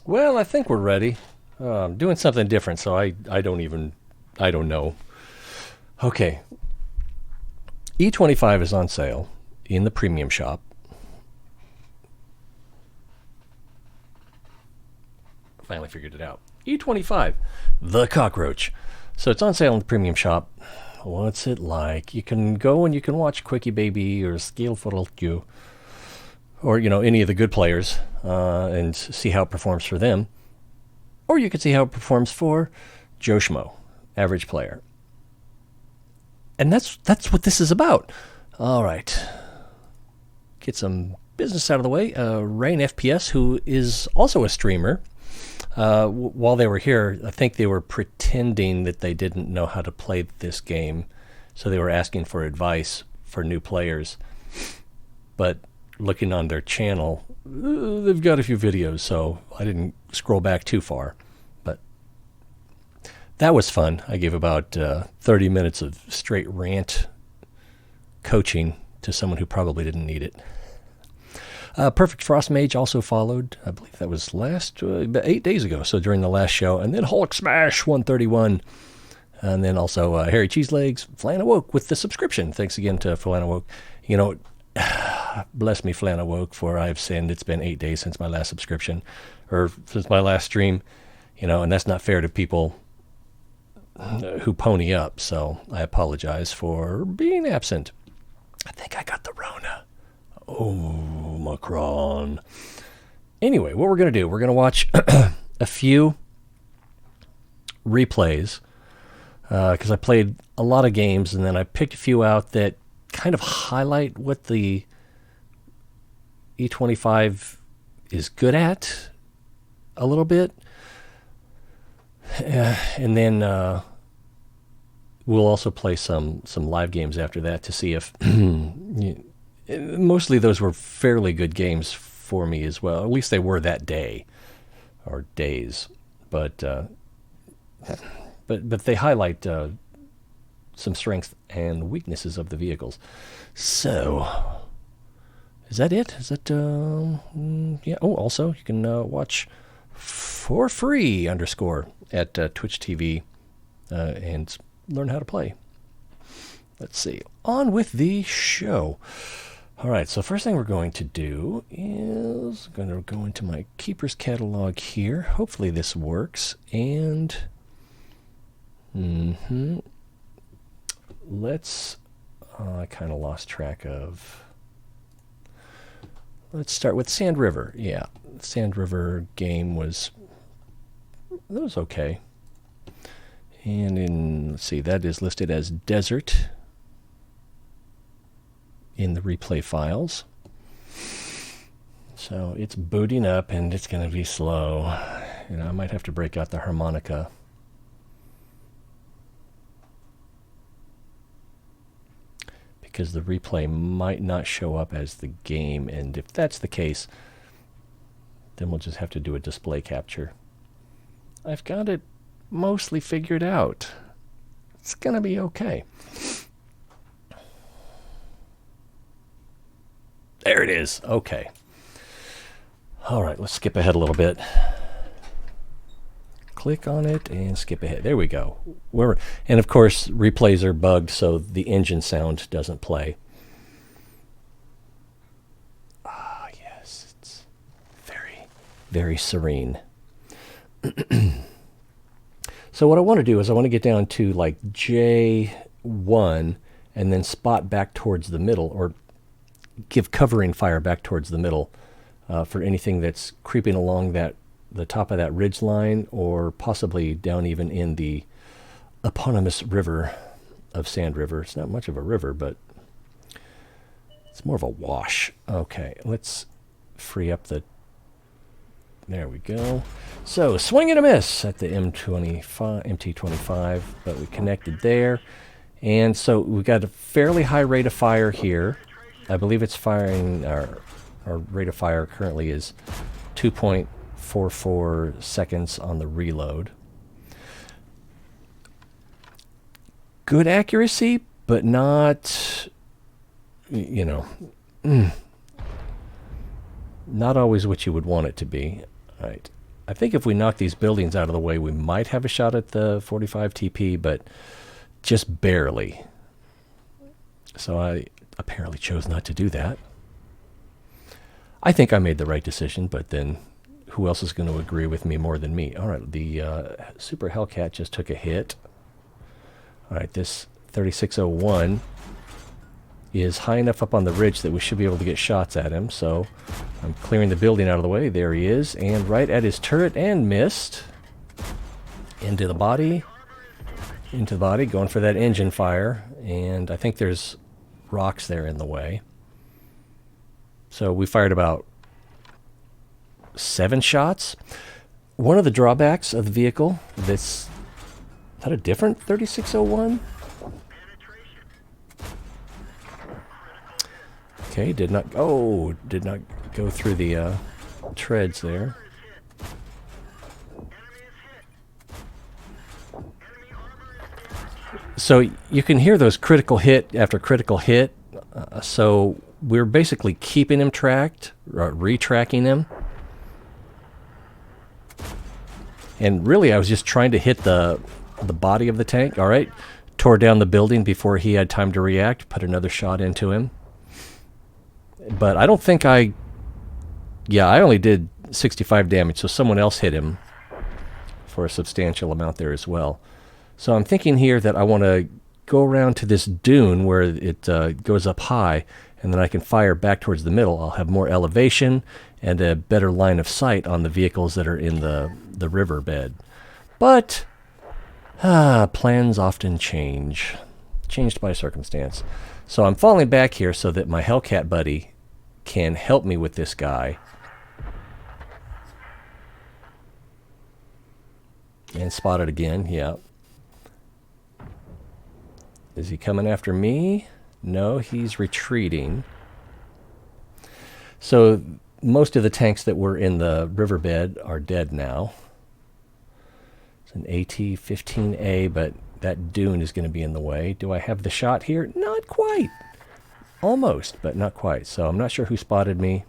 Well, I think we're ready. Doing something different, so I don't know. Okay, E25 is on sale in the premium shop. Finally figured it out. E25, the cockroach. So it's on sale in the premium shop. What's it like? You can go and you can watch Quickie Baby or Scale for You, or any of the good players, and see how it performs for them. Or you can see how it performs for Joe Schmo, average player. And that's what this is about. All right. Get some business out of the way. Rain FPS, who is also a streamer, while they were here, I think they were pretending that they didn't know how to play this game. So they were asking for advice for new players. But looking on their channel, they've got a few videos, so I didn't scroll back too far. But that was fun. I gave about 30 minutes of straight rant coaching to someone who probably didn't need it. Perfect Frost Mage also followed. I believe that was about 8 days ago, so during the last show. And then Hulk Smash 131. And then also Harry Cheeselegs, Flan Awoke with the subscription. Thanks again to Flan Awoke. Bless me, Flan Awoke, for I have sinned. It's been 8 days since my last subscription, or since my last stream, and that's not fair to people who pony up. So I apologize for being absent. I think I got the Rona. Oh, Macron. Anyway, what we're going to do, we're going to watch a few replays, because I played a lot of games, and then I picked a few out that kind of highlight what the E25 is good at a little bit. And then we'll also play some live games after that to see if mostly those were fairly good games for me as well. At least they were that day or days. But they highlight some strengths and weaknesses of the vehicles. So, is that it? Is that yeah? Oh, also you can watch for free at Twitch TV and learn how to play. Let's see. On with the show. All right, so first thing we're going to do is going to go into my Keeper's Catalog here. Hopefully this works. And let's, I kind of lost track of, let's start with Sand River. Yeah, Sand River game was okay. And let's see, that is listed as Desert in the replay files. So it's booting up and it's going to be slow. I might have to break out the harmonica. Because the replay might not show up as the game. And if that's the case, then we'll just have to do a display capture. I've got it mostly figured out. It's going to be okay. There it is. Okay. All right, let's skip ahead a little bit. Click on it and skip ahead. There we go. And of course, replays are bugged, so the engine sound doesn't play. Ah, yes. It's very, very serene. So what I want to do is I want to get down to like J1 and then spot back towards the middle, or give covering fire back towards the middle for anything that's creeping along the top of that ridge line, or possibly down even in the eponymous river of Sand River. It's not much of a river, but it's more of a wash. Okay, let's free up the... There we go. So, swing and a miss at the MT25, but we connected there. And so we've got a fairly high rate of fire here. I believe it's firing, our rate of fire currently is 2.44 seconds on the reload. Good accuracy, but not, not always what you would want it to be. All right. I think if we knock these buildings out of the way, we might have a shot at the 45 TP, but just barely. So I apparently chose not to do that. I think I made the right decision, but then who else is going to agree with me more than me? All right, the Super Hellcat just took a hit. All right, this 3601 is high enough up on the ridge that we should be able to get shots at him, so I'm clearing the building out of the way. There he is, and right at his turret, and missed. Into the body, going for that engine fire, and I think there's rocks there in the way. So we fired about 7 shots. One of the drawbacks of the vehicle, is that a different 3601? Okay, did not go through the treads there. So you can hear those critical hit after critical hit. So we're basically keeping him tracked, retracking him. And really I was just trying to hit the body of the tank. All right, tore down the building before he had time to react, put another shot into him. But I don't think I only did 65 damage, so someone else hit him for a substantial amount there as well. So I'm thinking here that I want to go around to this dune where it goes up high, and then I can fire back towards the middle. I'll have more elevation and a better line of sight on the vehicles that are in the riverbed. But plans often changed by circumstance. So I'm falling back here so that my Hellcat buddy can help me with this guy. And spot it again, yeah. Is he coming after me? No, he's retreating. So most of the tanks that were in the riverbed are dead now. It's an AT-15A, but that dune is going to be in the way. Do I have the shot here? Not quite. Almost, but not quite. So I'm not sure who spotted me.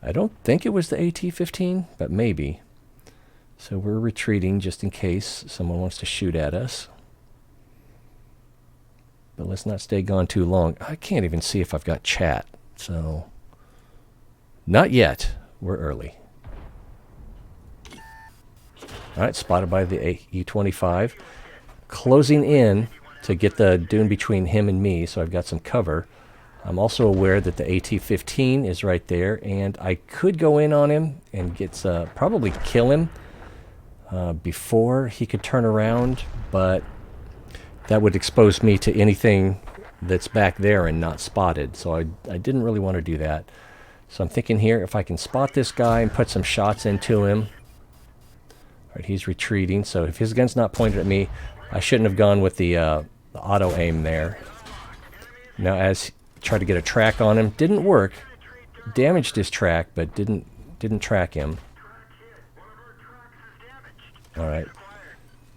I don't think it was the AT-15, but maybe. So we're retreating just in case someone wants to shoot at us. But let's not stay gone too long. I can't even see if I've got chat. So not yet. We're early. All right, spotted by the E25. Closing in to get the dune between him and me, so I've got some cover. I'm also aware that the AT-15 is right there, and I could go in on him and probably kill him before he could turn around, but that would expose me to anything that's back there and not spotted, so I didn't really want to do that. So I'm thinking here, if I can spot this guy and put some shots into him. All right, he's retreating, so if his gun's not pointed at me, I shouldn't have gone with the auto aim there. Now as tried to get a track on him, didn't work. Damaged his track, but didn't track him. All right.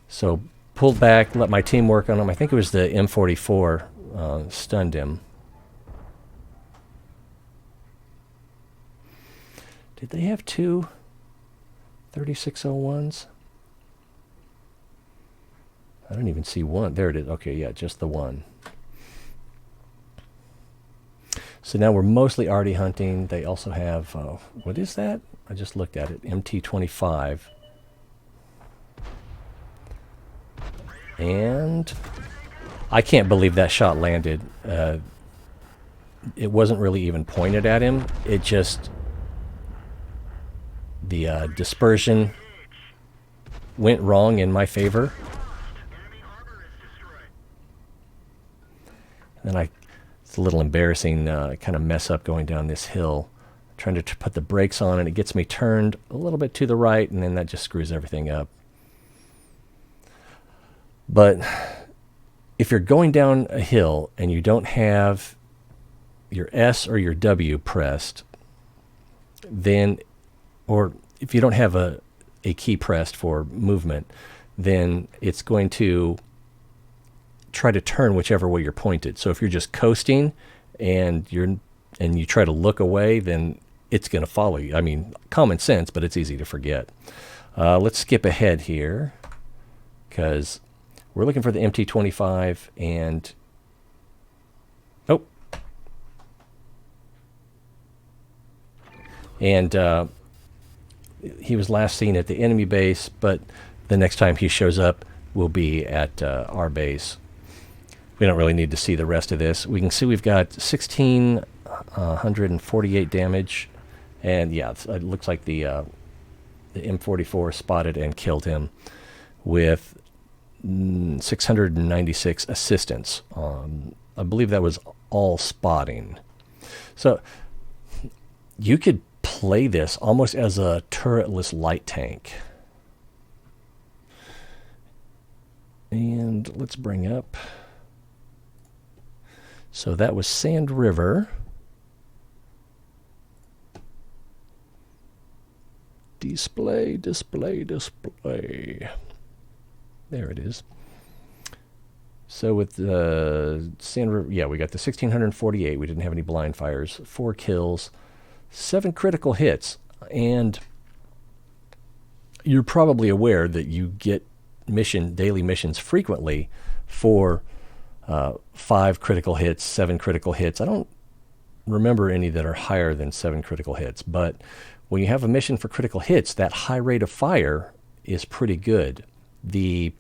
So pulled back, let my team work on him. I think it was the M44 stunned him. Did they have 2 3601s? I don't even see one. There it is. Okay, yeah, just the one. So now we're mostly arty hunting. They also have, what is that? I just looked at it. MT-25. And I can't believe that shot landed. It wasn't really even pointed at him. It just, the dispersion went wrong in my favor. And it's a little embarrassing, kind of mess up going down this hill. Trying to put the brakes on, and it gets me turned a little bit to the right, and then that just screws everything up. But if you're going down a hill and you don't have your S or your W pressed, then, or if you don't have a key pressed for movement, then it's going to try to turn whichever way you're pointed. So if you're just coasting and you try to look away, then it's going to follow you. I mean, common sense, but it's easy to forget. Let's skip ahead here because we're looking for the MT-25 and... Oh. And he was last seen at the enemy base, but the next time he shows up will be at our base. We don't really need to see the rest of this. We can see we've got 1,648 damage. And yeah, it looks like the M44 spotted and killed him with 696 assistance. I believe that was all spotting. So you could play this almost as a turretless light tank. And let's bring up. So that was Sand River. Display, display, display. There it is. So with the Sand River, yeah, we got the 1,648. We didn't have any blind fires. 4 kills, 7 critical hits. And you're probably aware that you get daily missions frequently for 5 critical hits, 7 critical hits. I don't remember any that are higher than 7 critical hits, but when you have a mission for critical hits, that high rate of fire is pretty good. The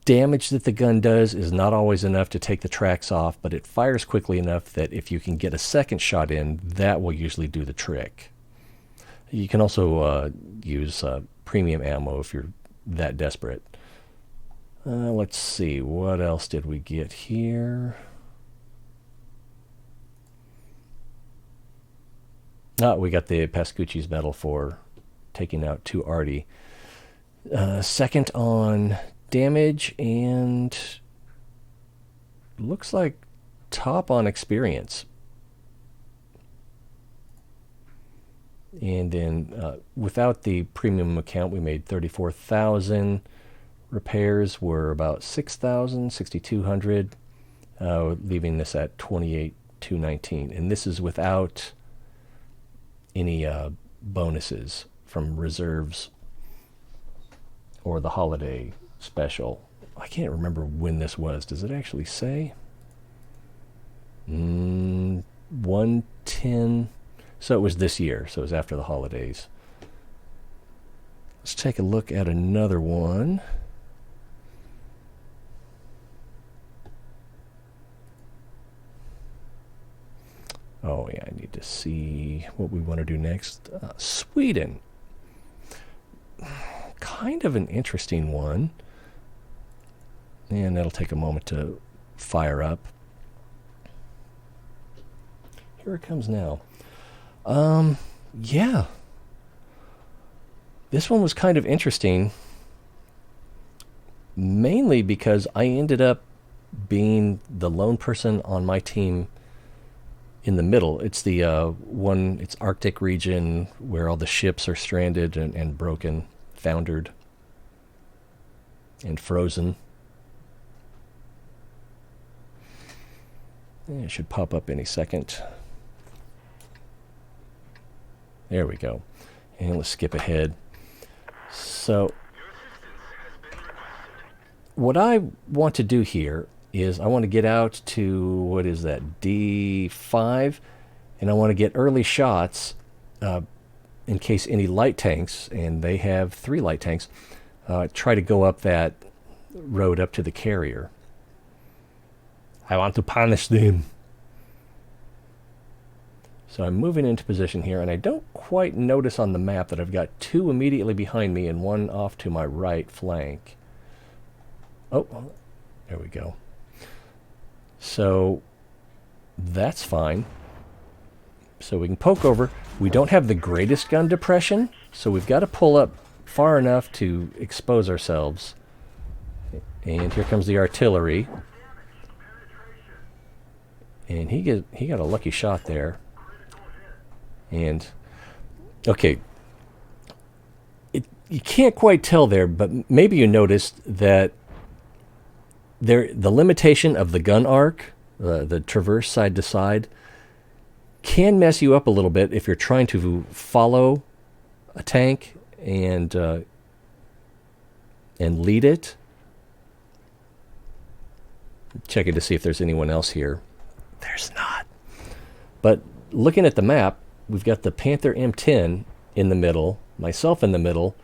damage that the gun does is not always enough to take the tracks off, but it fires quickly enough that if you can get a second shot in, that will usually do the trick. You can also use premium ammo if you're that desperate. Let's see, what else did we get here? We got the Pascucci's medal for taking out 2 Arty. Second on damage and looks like top on experience. And then without the premium account, we made 34,000. Repairs were about 6,000, 6,200, leaving this at 28,219. And this is without any bonuses from reserves or the holiday special. I can't remember when this was. Does it actually say? 110. So it was this year. So it was after the holidays. Let's take a look at another one. Oh, yeah, I need to see what we want to do next. Sweden. Kind of an interesting one. And that'll take a moment to fire up. Here it comes now. Yeah. This one was kind of interesting. Mainly because I ended up being the lone person on my team in the middle. It's the it's Arctic region where all the ships are stranded and broken, foundered, and frozen. It should pop up any second. There we go. And let's skip ahead. So what I want to do here is I want to get out to, what is that, D5, and I want to get early shots in case any light tanks, and they have 3 light tanks, try to go up that road up to the carrier. I want to punish them. So I'm moving into position here, and I don't quite notice on the map that I've got 2 immediately behind me and 1 off to my right flank. Oh, there we go. So that's fine. So we can poke over. We don't have the greatest gun depression, so we've got to pull up far enough to expose ourselves. And here comes the artillery. And he got a lucky shot there. And okay, you can't quite tell there, but maybe you noticed that the limitation of the gun arc, the traverse side to side, can mess you up a little bit if you're trying to follow a tank and lead it. Checking to see if there's anyone else here. There's not. But looking at the map, we've got the Panther M10 in the middle, myself in the middle,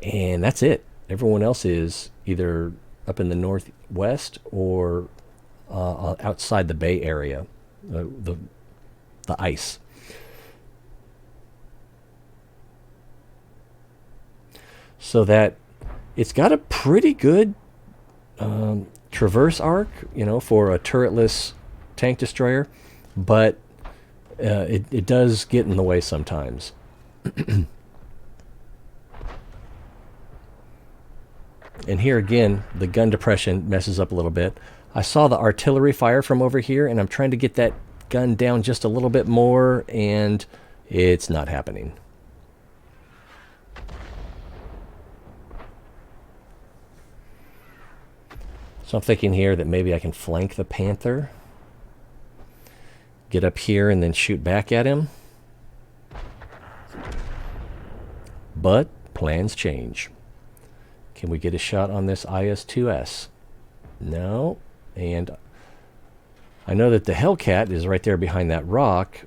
and that's it. Everyone else is either up in the northwest or outside the Bay Area, the ice. So that it's got a pretty good traverse arc, for a turretless tank destroyer, but it does get in the way sometimes. And here again, the gun depression messes up a little bit. I saw the artillery fire from over here, and I'm trying to get that gun down just a little bit more, and it's not happening. So I'm thinking here that maybe I can flank the Panther, get up here, and then shoot back at him. But plans change. Can we get a shot on this IS-2S? No. And I know that the Hellcat is right there behind that rock,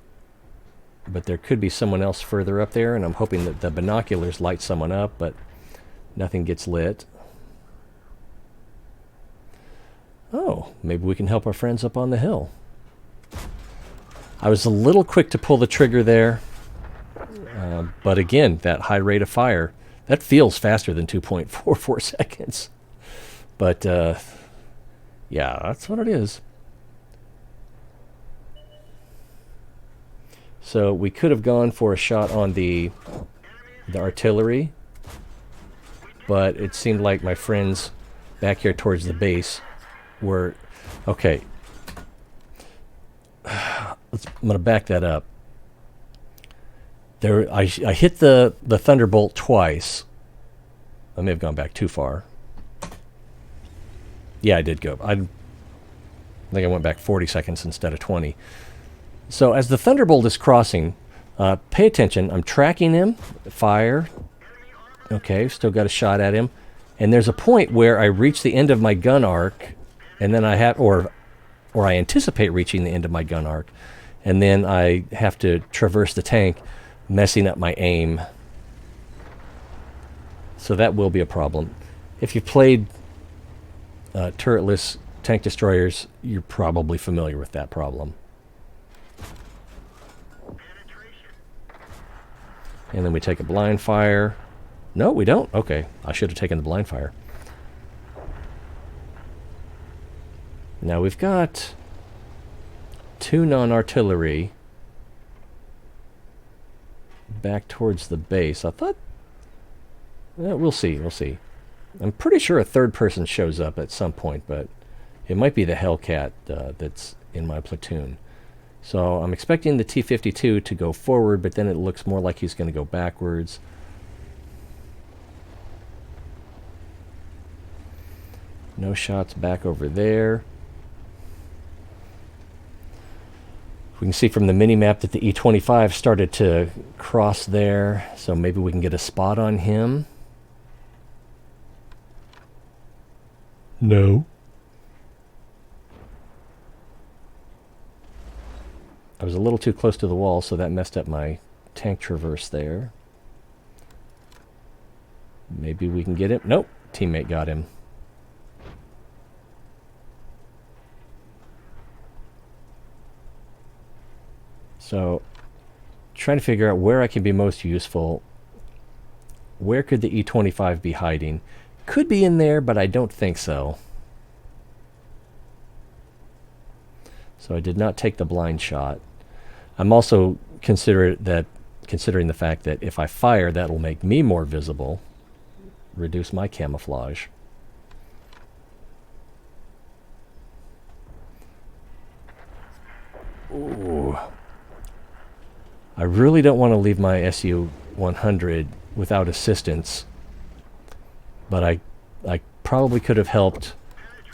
but there could be someone else further up there, and I'm hoping that the binoculars light someone up, but nothing gets lit. Oh, maybe we can help our friends up on the hill. I was a little quick to pull the trigger there, but again, that high rate of fire, that feels faster than 2.44 seconds. But, yeah, that's what it is. So we could have gone for a shot on the artillery, but it seemed like my friends back here towards the base were... Okay. I'm going to back that up. I hit the Thunderbolt twice. I may have gone back too far. Yeah, I did go. I think I went back 40 seconds instead of 20. So as the Thunderbolt is crossing, pay attention. I'm tracking him. Fire. Okay, still got a shot at him. And there's a point where I reach the end of my gun arc, and then I have, or I anticipate reaching the end of my gun arc, and then I have to traverse the tank, messing up my aim. So that will be a problem. If you've played turretless tank destroyers, you're probably familiar with that problem. And then we take a blind fire. No, we don't. Okay, I should have taken the blind fire. Now we've got 2 non-artillery back towards the base. I thought... we'll see, we'll see. I'm pretty sure a third person shows up at some point, but it might be the Hellcat that's in my platoon. So I'm expecting the T-52 to go forward, but then it looks more like he's going to go backwards. No shots back over there. We can see from the mini-map that the E-25 started to cross there, so maybe we can get a spot on him. No. I was a little too close to the wall, so that messed up my tank traverse there. Maybe we can get him. Nope, teammate got him. So, trying to figure out where I can be most useful. Where could the E-25 be hiding? Could be in there, but I don't think so. So I did not take the blind shot. I'm also considering the fact that if I fire, that will make me more visible, reduce my camouflage. Ooh. I really don't want to leave my SU-100 without assistance, but I probably could have helped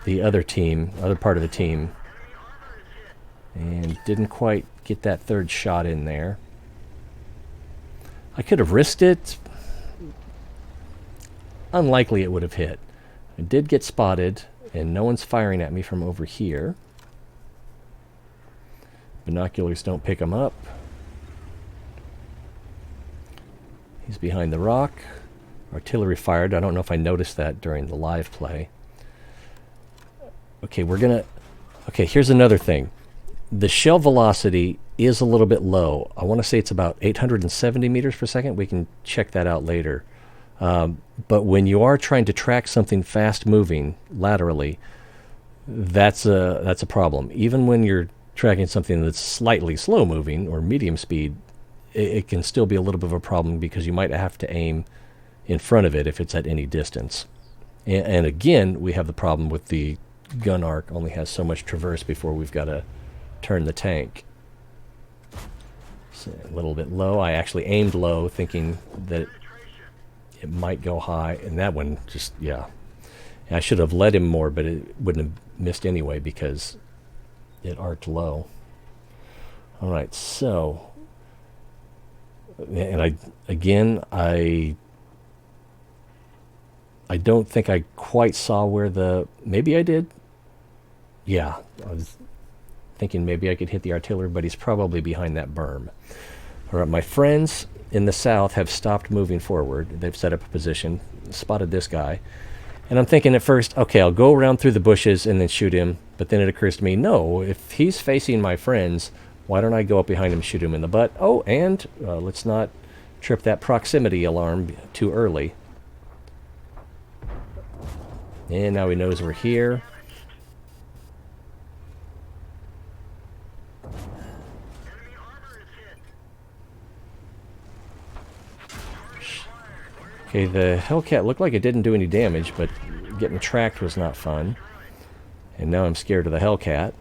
the other part of the team, and didn't quite get that third shot in there. I could have risked it. Unlikely it would have hit. I did get spotted, and no one's firing at me from over here. Binoculars don't pick him up. He's behind the rock. Artillery fired. I don't know if I noticed that during the live play. Okay, okay, here's another thing. The shell velocity is a little bit low. I want to say it's about 870 meters per second. We can check that out later. But when you are trying to track something fast moving laterally, that's a problem. Even when you're tracking something that's slightly slow moving or medium speed, it can still be a little bit of a problem because you might have to aim in front of it if it's at any distance. And again, we have the problem with the gun arc only has so much traverse before we've got to turn the tank. So a little bit low. I actually aimed low thinking that it might go high, and that one just, yeah. I should have let him more, but it wouldn't have missed anyway because it arced low. All right, so, and I don't think I quite saw where maybe I did. Yeah, I was thinking maybe I could hit the artillery, but he's probably behind that berm. All right, my friends in the south have stopped moving forward. They've set up a position, spotted this guy. And I'm thinking at first, okay, I'll go around through the bushes and then shoot him. But then it occurs to me, no, if he's facing my friends, why don't I go up behind him and shoot him in the butt? Oh, and let's not trip that proximity alarm too early. And now he knows we're here. Okay, the Hellcat looked like it didn't do any damage, but getting tracked was not fun. And now I'm scared of the Hellcat.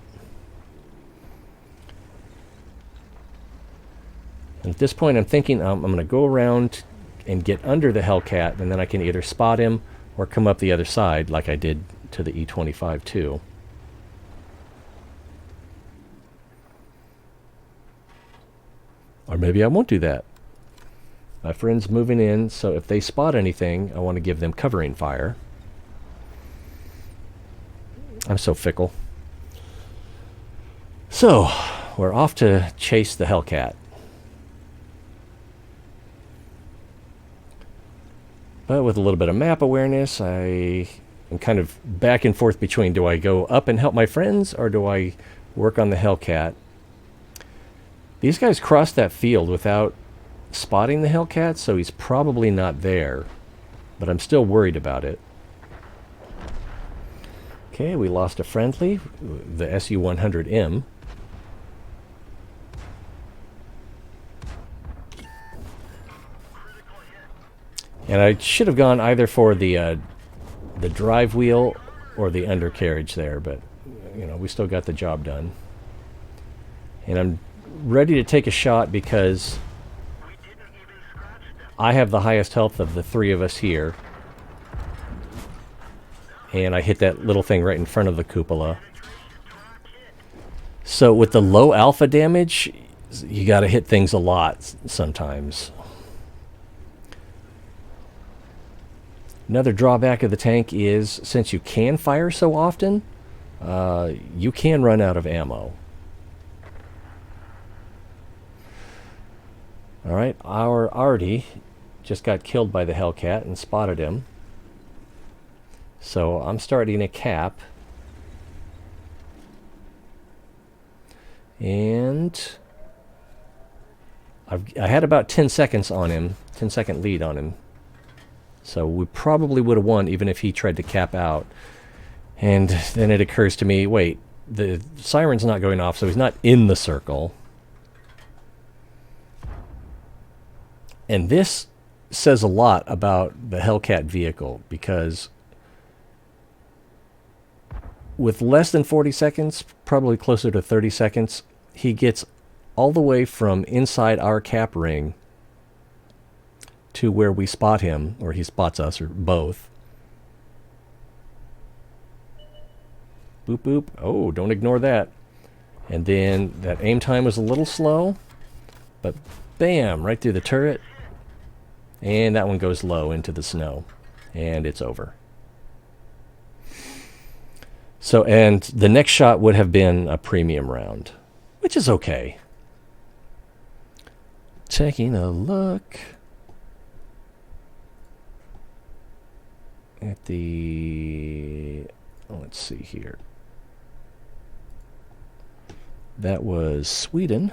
And at this point I'm thinking I'm going to go around and get under the Hellcat, and then I can either spot him or come up the other side like I did to the E-25 too. Or maybe I won't do that. My friend's moving in, so if they spot anything, I want to give them covering fire. I'm so fickle. So, we're off to chase the Hellcat. But with a little bit of map awareness, I am kind of back and forth between, do I go up and help my friends, or do I work on the Hellcat? These guys crossed that field without spotting the Hellcat, so he's probably not there. But I'm still worried about it. Okay, we lost a friendly, the SU-100M. And I should have gone either for the drive wheel or the undercarriage there, but you know, we still got the job done. And I'm ready to take a shot because I have the highest health of the three of us here. And I hit that little thing right in front of the cupola. So with the low alpha damage, you got to hit things a lot sometimes. Another drawback of the tank is, since you can fire so often, you can run out of ammo. Alright, our Artie just got killed by the Hellcat and spotted him. So I'm starting a cap. And I had about 10 seconds on him, 10-second lead on him. So we probably would have won even if he tried to cap out. And then it occurs to me, wait, the siren's not going off, so he's not in the circle. And this says a lot about the Hellcat vehicle, because with less than 40 seconds, probably closer to 30 seconds, he gets all the way from inside our cap ring to where we spot him, or he spots us, or both. Boop, boop. Oh, don't ignore that. And then that aim time was a little slow, but bam, right through the turret. And that one goes low into the snow, and it's over. So, and the next shot would have been a premium round, which is okay. Taking a look at the, let's see here. That was Sweden.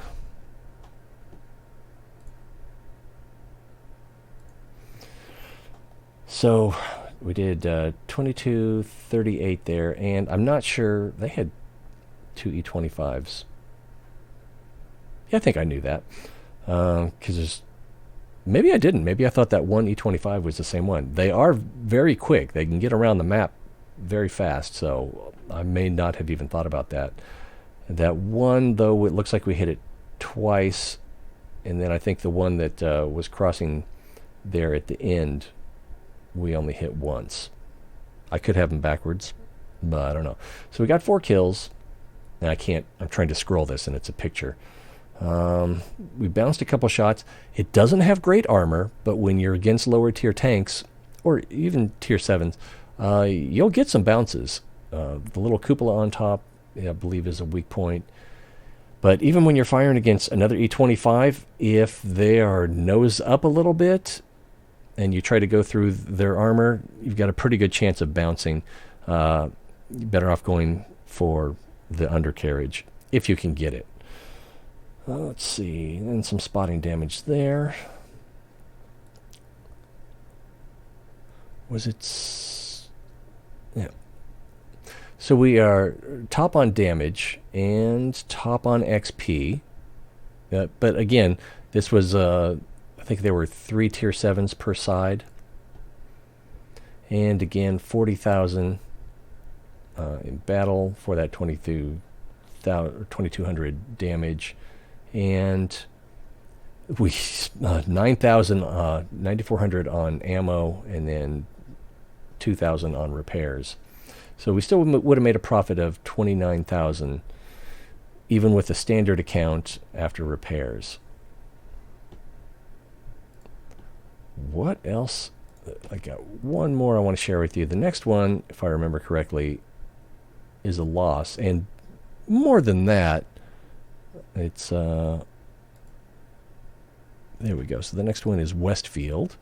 So we did 22.38 there, and I'm not sure, they had two E25s. Yeah, I think I knew that. Because maybe I didn't. Maybe I thought that one E25 was the same one. They are very quick. They can get around the map very fast, so I may not have even thought about that. That one, though, it looks like we hit it twice, and then I think the one that was crossing there at the end, we only hit once. I could have them backwards, but I don't know. So we got 4 kills, and I'm trying to scroll this, and it's a picture. We bounced a couple shots. It doesn't have great armor, but when you're against lower tier tanks, or even tier 7s, you'll get some bounces. The little cupola on top, I believe, is a weak point. But even when you're firing against another E25, if they are nose up a little bit, and you try to go through their armor, you've got a pretty good chance of bouncing. You're better off going for the undercarriage, if you can get it. Let's see, and some spotting damage there. Was it? Yeah. So we are top on damage and top on XP. But again, this was, I think there were 3 tier 7s per side. And again, 40,000 in battle for that 2,200 damage. And we 9,400 on ammo, and then 2,000 on repairs. So we still would have made a profit of 29,000, even with the standard account after repairs. What else? I got one more I want to share with you. The next one, if I remember correctly, is a loss, and more than that, it's there we go. So the next one is Westfield.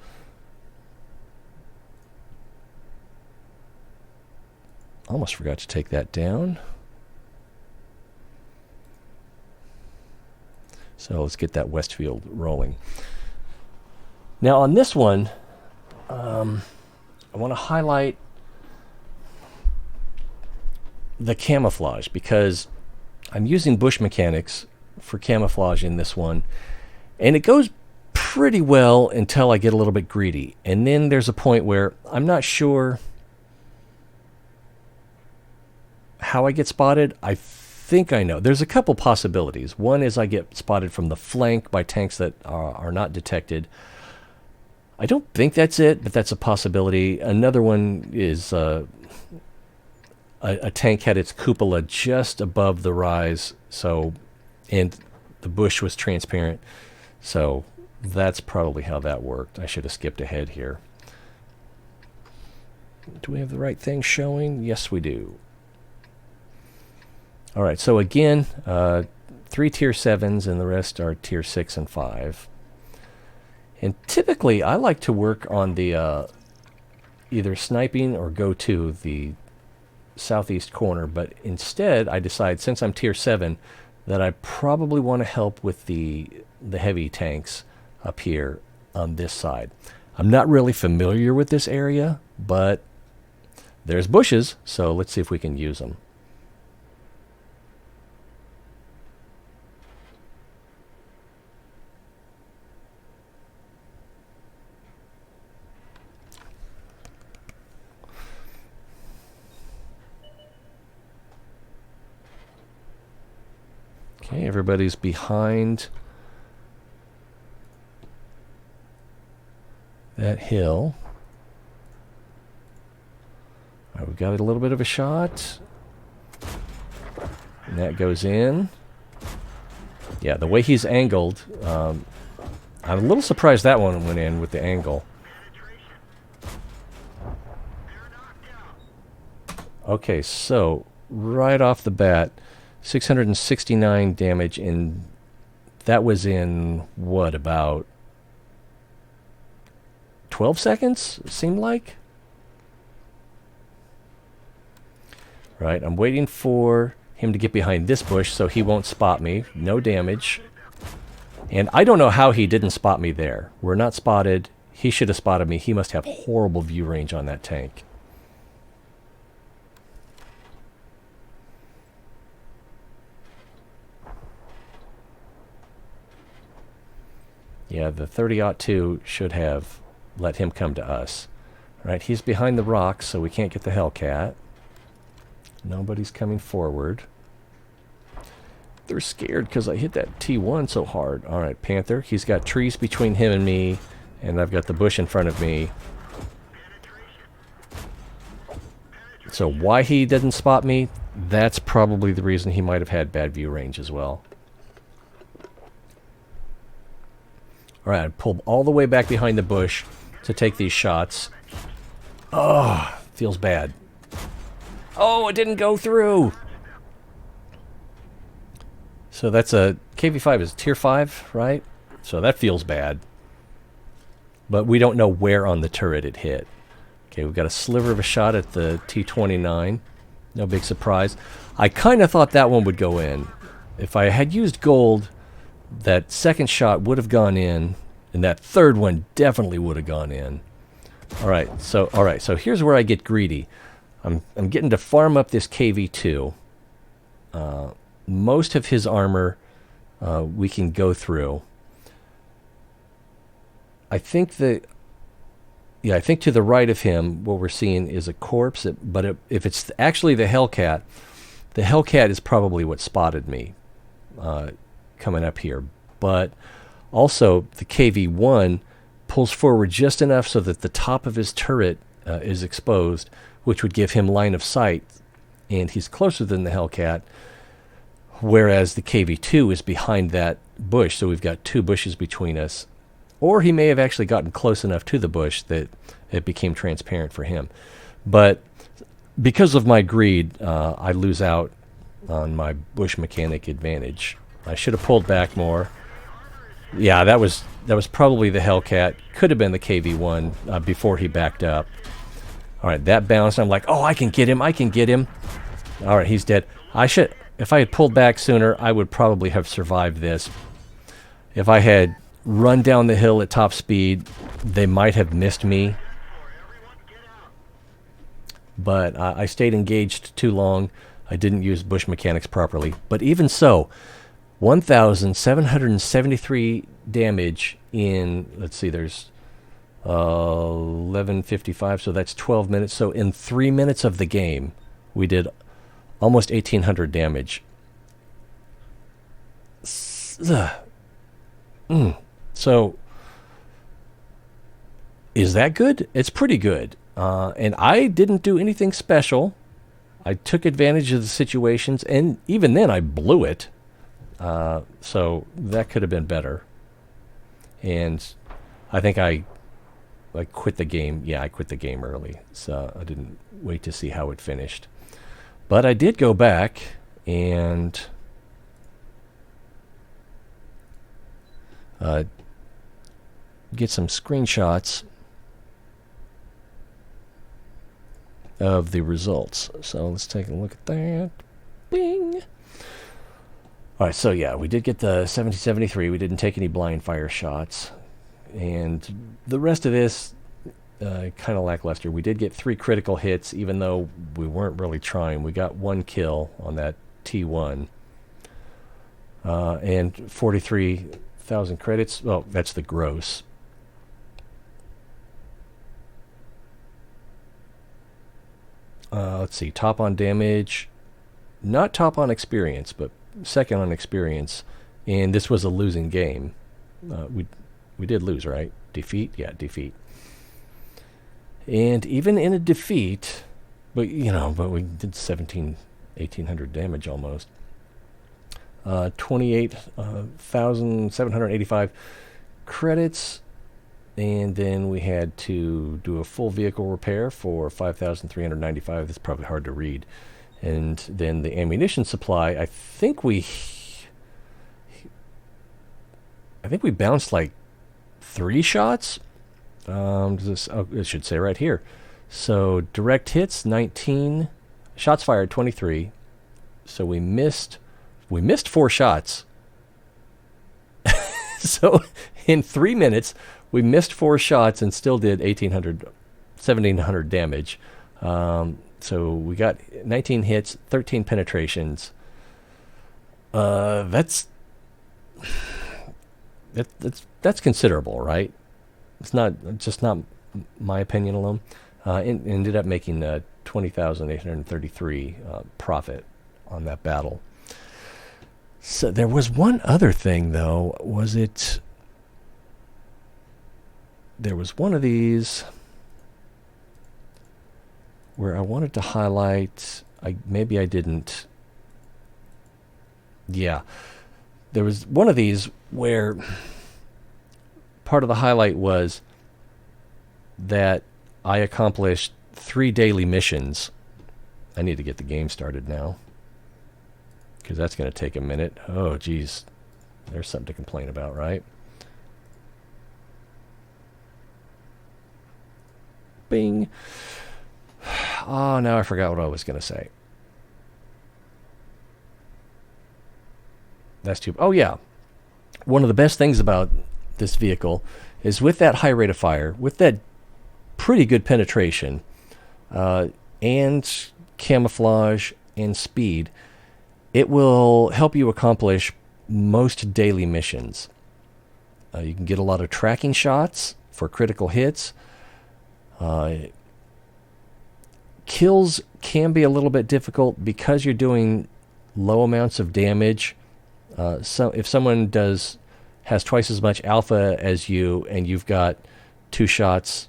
Almost forgot to take that down. So let's get that Westfield rolling. Now on this one, I want to highlight the camouflage, because I'm using bush mechanics for camouflage in this one, and it goes pretty well until I get a little bit greedy. And then there's a point where I'm not sure how I get spotted. I think I know. There's a couple possibilities. One is I get spotted from the flank by tanks that are not detected. I don't think that's it, but that's a possibility. Another one is a tank had its cupola just above the rise, so, and the bush was transparent, so that's probably how that worked. I should have skipped ahead here. Do we have the right thing showing? Yes, we do. All right, so again, 3 tier 7s, and the rest are tier 6 and 5. And typically, I like to work on the either sniping or go to the southeast corner, but instead I decide, since I'm tier 7, that I probably want to help with the heavy tanks up here on this side. I'm not really familiar with this area, but there's bushes, so let's see if we can use them. Okay, everybody's behind that hill. All right, we've got a little bit of a shot. And that goes in. Yeah, the way he's angled, I'm a little surprised that one went in with the angle. Okay, so right off the bat, 669 damage, and that was in, what, about 12 seconds, it seemed like? Right, I'm waiting for him to get behind this bush so he won't spot me. No damage. And I don't know how he didn't spot me there. We're not spotted. He should have spotted me. He must have horrible view range on that tank. Yeah, the 30-02 should have let him come to us. Right, he's behind the rocks, so we can't get the Hellcat. Nobody's coming forward. They're scared because I hit that T1 so hard. All right, Panther. He's got trees between him and me, and I've got the bush in front of me. So why he didn't spot me, that's probably the reason he might have had bad view range as well. All right, I pulled all the way back behind the bush to take these shots. Oh, feels bad. Oh, it didn't go through. So that's a KV-5 is tier 5, right? So that feels bad. But we don't know where on the turret it hit. Okay, we've got a sliver of a shot at the T-29. No big surprise. I kind of thought that one would go in. If I had used gold, that second shot would have gone in, and that third one definitely would have gone in. All right, so here's where I get greedy. I'm getting to farm up this KV-2. Most of his armor we can go through. I think to the right of him, what we're seeing is a corpse. But if it's actually the Hellcat is probably what spotted me coming up here. But also, the KV-1 pulls forward just enough so that the top of his turret is exposed, which would give him line of sight, and he's closer than the Hellcat, whereas the KV-2 is behind that bush, so we've got two bushes between us. Or he may have actually gotten close enough to the bush that it became transparent for him. But because of my greed, I lose out on my bush mechanic advantage. I should have pulled back more. Yeah, that was probably the Hellcat. Could have been the KV-1 before he backed up. All right, that bounced. I'm like, oh, I can get him. All right, he's dead. If I had pulled back sooner, I would probably have survived this. If I had run down the hill at top speed, they might have missed me. But I stayed engaged too long. I didn't use bush mechanics properly. But even so, 1,773 damage in, let's see, there's 11:55, so that's 12 minutes. So in 3 minutes of the game, we did almost 1,800 damage. So, is that good? It's pretty good. And I didn't do anything special. I took advantage of the situations, and even then I blew it. So that could have been better. And I think I quit the game. Yeah, I quit the game early, so I didn't wait to see how it finished. But I did go back and get some screenshots of the results. So let's take a look at that. Bing! All right, so yeah, we did get the 1773. We didn't take any blind fire shots. And the rest of this, kind of lackluster. We did get 3 critical hits, even though we weren't really trying. We got 1 kill on that T1. And 43,000 credits. Well, that's the gross. Let's see, top on damage. Not top on experience, but second on experience. And this was a losing game. We did lose, right? Defeat? Yeah, defeat. And even in a defeat, but we did 1,800 damage almost. 28,785 credits. And then we had to do a full vehicle repair for 5,395. That's probably hard to read. And then the ammunition supply, I think we bounced like 3 shots. It should say right here. So direct hits 19, shots fired 23. So we missed 4 shots. So in 3 minutes, we missed 4 shots and still did 1,700 damage. So we got 19 hits, 13 penetrations. That's considerable, right? It's not my opinion alone. Ended up making 20,833 profit on that battle. So there was one other thing, though. There was one of these where I wanted to highlight. Maybe I didn't. Yeah. There was one of these where part of the highlight was that I accomplished 3 daily missions. I need to get the game started now, because that's going to take a minute. Oh, geez. There's something to complain about, right? Bing. Oh, now I forgot what I was going to say. That's too... Oh, yeah. One of the best things about this vehicle is with that high rate of fire, with that pretty good penetration, and camouflage and speed, it will help you accomplish most daily missions. You can get a lot of tracking shots for critical hits. Kills can be a little bit difficult because you're doing low amounts of damage. So if someone has twice as much alpha as you, and you've got 2 shots,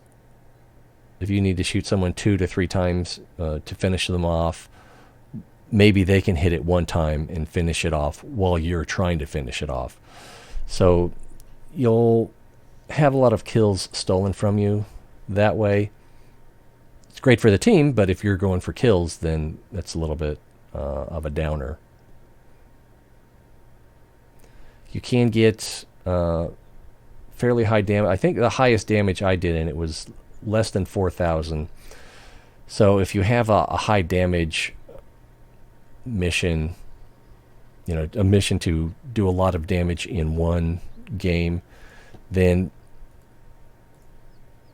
if you need to shoot someone 2 to 3 times to finish them off, maybe they can hit it 1 time and finish it off while you're trying to finish it off. So you'll have a lot of kills stolen from you that way. It's great for the team, but if you're going for kills, then that's a little bit of a downer. You can get fairly high damage. I think the highest damage I did in it was less than 4,000. So if you have a high damage mission, a mission to do a lot of damage in one game, then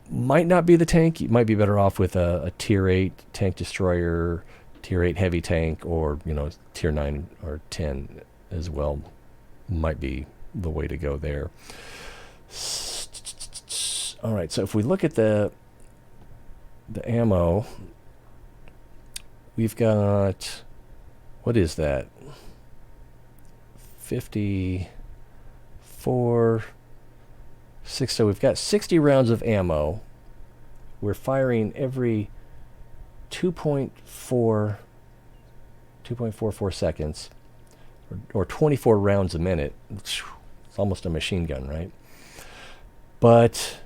might not be the tank. You might be better off with a tier 8 tank destroyer, tier 8 heavy tank, or tier 9 or 10 as well. Might be the way to go there. All right, so if we look at the ammo, we've got, what is that? 54, 6. So we've got 60 rounds of ammo. We're firing every 2.44 seconds, or 24 rounds a minute. It's almost a machine gun, right? But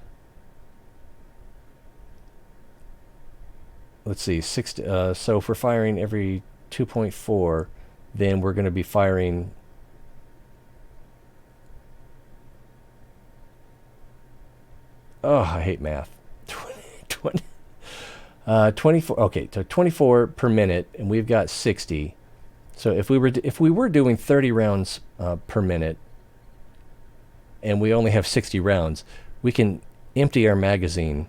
let's see, so if we're firing every 2.4, then we're going to be firing I hate math. 24. Okay, so 24 per minute, and we've got 60. So if we were doing 30 rounds per minute, and we only have 60 rounds, we can empty our magazine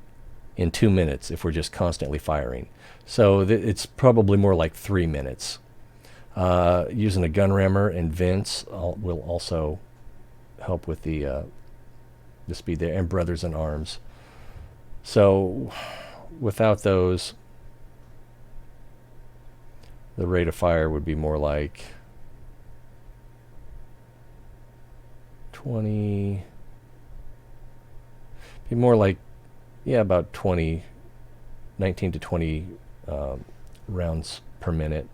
in 2 minutes if we're just constantly firing. So it's probably more like 3 minutes. Using a gun rammer and vents will also help with the speed there, and brothers in arms. So without those, the rate of fire would be more like 20, be more like, about 19 to 20 rounds per minute.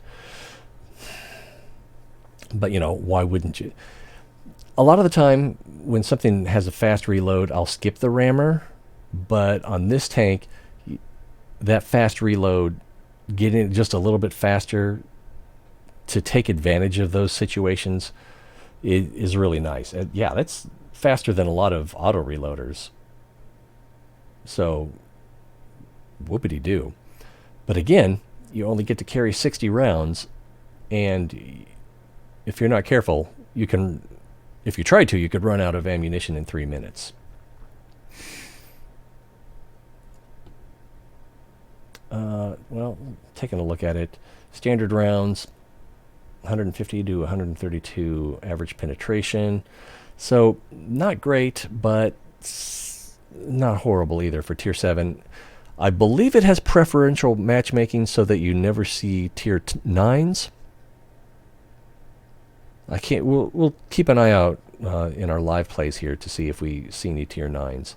But, why wouldn't you? A lot of the time, when something has a fast reload, I'll skip the rammer. But on this tank, that fast reload, getting it just a little bit faster to take advantage of those situations is really nice. And yeah, that's faster than a lot of auto reloaders. So, whoopity-doo. But again, you only get to carry 60 rounds, and if you're not careful, if you tried to, you could run out of ammunition in 3 minutes. Well, taking a look at it, standard rounds, 150 to 132 average penetration. So not great, but not horrible either for Tier 7. I believe it has preferential matchmaking so that you never see Tier 9s. We'll keep an eye out in our live plays here to see if we see any Tier 9s.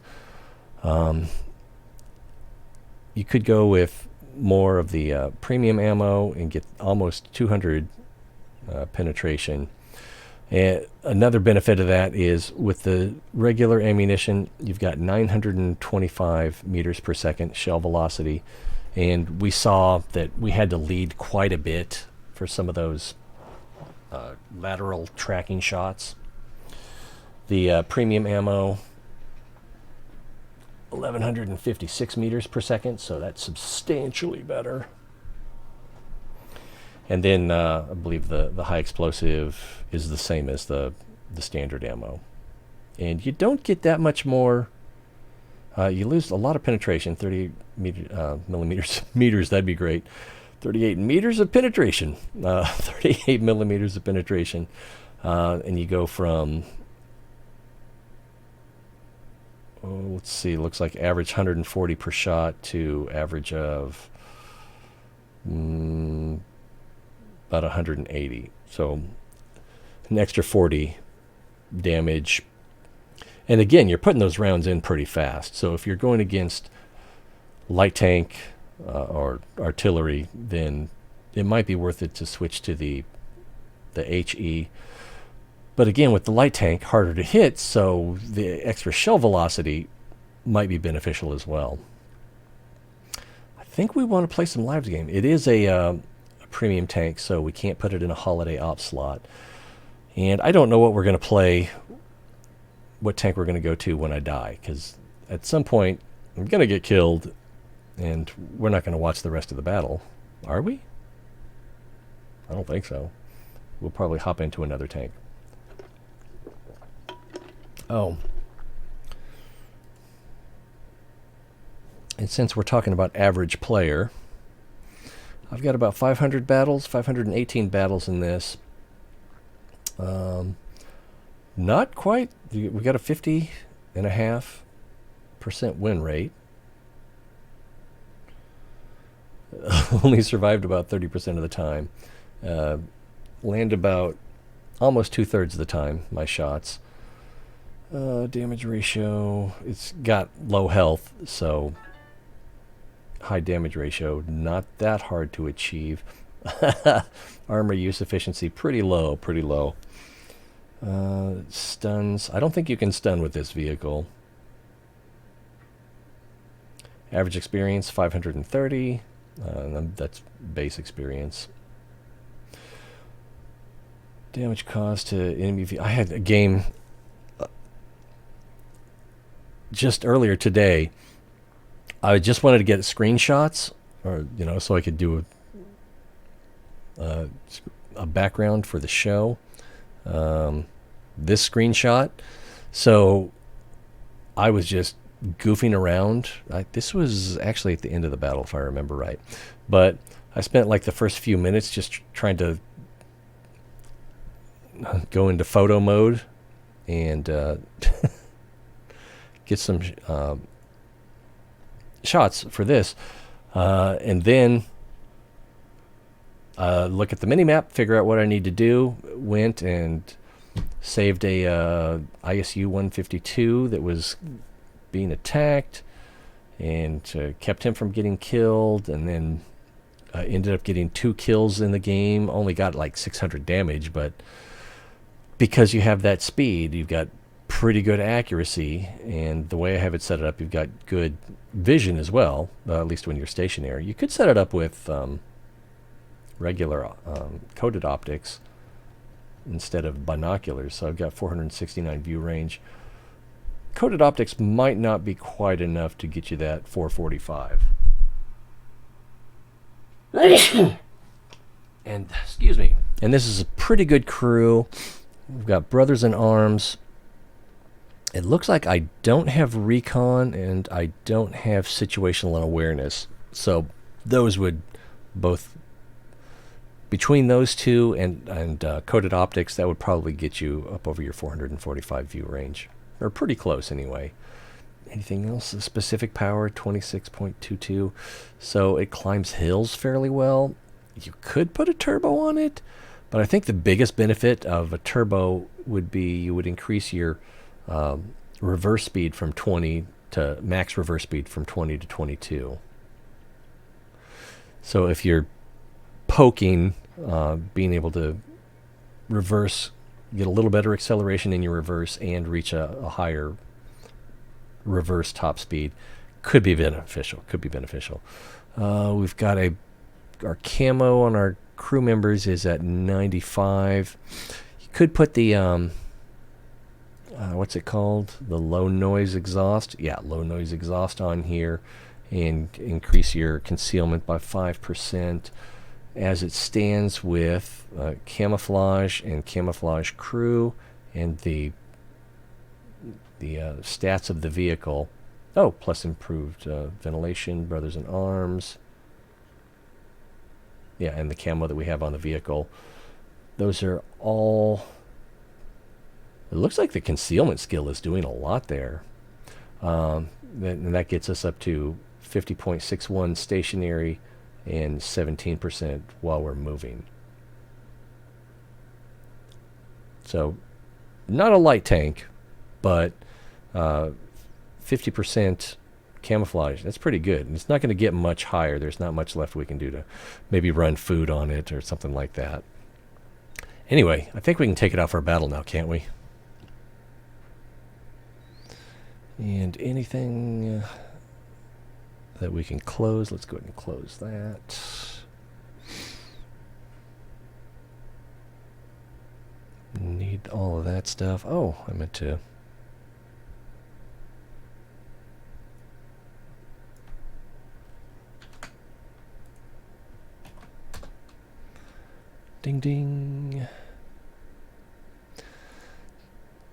You could go with more of the premium ammo and get almost 200 penetration. And another benefit of that is with the regular ammunition, you've got 925 meters per second shell velocity. And we saw that we had to lead quite a bit for some of those lateral tracking shots. The premium ammo, 1156 meters per second, so that's substantially better. And then I believe the high explosive is the same as the standard ammo. And you don't get that much more. You lose a lot of penetration, 38 meters, that'd be great. 38 meters of penetration, 38 millimeters of penetration. And you go from, let's see, looks like average 140 per shot to average of about 180. So an extra 40 damage. And again, you're putting those rounds in pretty fast. So if you're going against light tank or artillery, then it might be worth it to switch to the HE. But again, with the light tank, harder to hit, so the extra shell velocity might be beneficial as well. I think we want to play some lives game. It is a premium tank, so we can't put it in a holiday op slot. And I don't know what we're going to play, what tank we're going to go to when I die, because at some point I'm going to get killed, and we're not going to watch the rest of the battle. Are we? I don't think so. We'll probably hop into another tank. Oh. And since we're talking about average player, I've got about 500 battles, 518 battles in this. Not quite. We got a 50.5% win rate. Only survived about 30% of the time. Land about almost 2/3 of the time, my shots. Damage ratio, it's got low health, so high damage ratio, not that hard to achieve. Armor use efficiency, pretty low. Stuns, I don't think you can stun with this vehicle. Average experience, 530. That's base experience. Damage caused to enemy I had a game just earlier today. I just wanted to get screenshots, or so I could do a background for the show. This screenshot. So I was just goofing around. This was actually at the end of the battle, if I remember right. But I spent like the first few minutes just trying to go into photo mode and get some shots for this, and then look at the mini-map, figure out what I need to do. Went and saved a ISU 152 that was being attacked, and kept him from getting killed, and then Ended up getting 2 kills in the game. Only got like 600 damage, but because you have that speed, you've got pretty good accuracy, and the way I have it set up, you've got good vision as well, at least when you're stationary. You could set it up with regular coated optics instead of binoculars, so I've got 469 view range. Coated optics might not be quite enough to get you that 445. And excuse me. And this is a pretty good crew. We've got brothers in arms. It looks like I don't have recon and I don't have situational awareness. So those would both, between those two and coated optics, that would probably get you up over your 445 view range. Or pretty close anyway. Anything else? The specific power, 26.22. So it climbs hills fairly well. You could put a turbo on it, but I think the biggest benefit of a turbo would be you would increase your reverse speed from 20 to max reverse speed from 20 to 22. So if you're poking, being able to reverse, get a little better acceleration in your reverse and reach a higher reverse top speed, could be beneficial. We've got our camo on our crew members is at 95. You could put the what's it called? The low noise exhaust. Yeah, low noise exhaust on here and increase your concealment by 5%. As it stands with camouflage and camouflage crew and the stats of the vehicle. Oh, plus improved ventilation, brothers in arms. Yeah, and the camo that we have on the vehicle. Those are all... It looks like the concealment skill is doing a lot there. And that gets us up to 50.61 stationary and 17% while we're moving. So, not a light tank, but 50% camouflage. That's pretty good. And it's not going to get much higher. There's not much left we can do to maybe run food on it or something like that. Anyway, I think we can take it out for a battle now, can't we? And anything that we can close, let's go ahead and close that. Need all of that stuff. Oh, I meant to... Ding ding.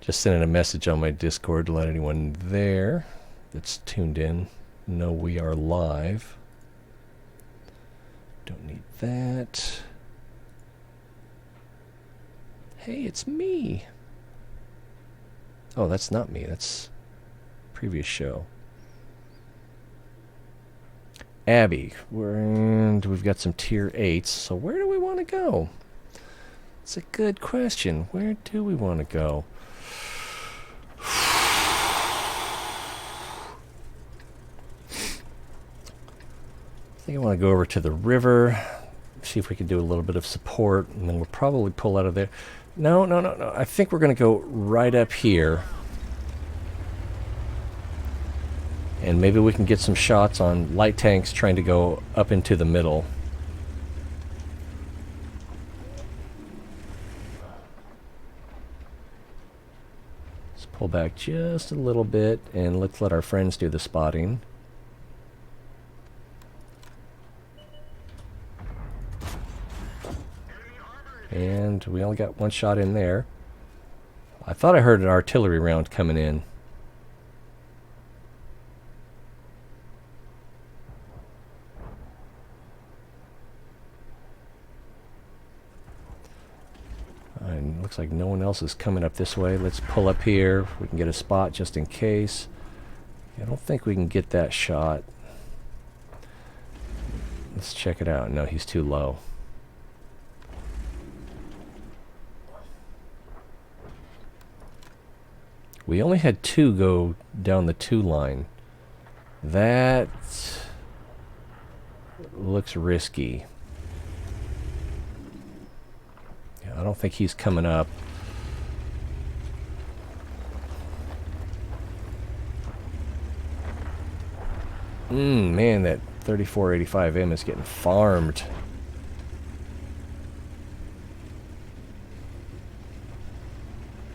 Just sending a message on my Discord to let anyone there that's tuned in know we are live. Don't need that. Hey, it's me. Oh, that's not me. That's previous show. Abby, we've got some tier 8s, so where do we want to go? It's a good question. Where do we want to go? I think I want to go over to the river, see if we can do a little bit of support, and then we'll probably pull out of there. No. I think we're going to go right up here. And maybe we can get some shots on light tanks trying to go up into the middle. Let's pull back just a little bit and let's let our friends do the spotting. And we only got one shot in there. I thought I heard an artillery round coming in. And looks like no one else is coming up this way. Let's pull up here. We can get a spot just in case. I don't think we can get that shot. Let's check it out. No, he's too low. We only had 2 go down the 2 line. That looks risky. Yeah, I don't think he's coming up. Man, that 3485M is getting farmed.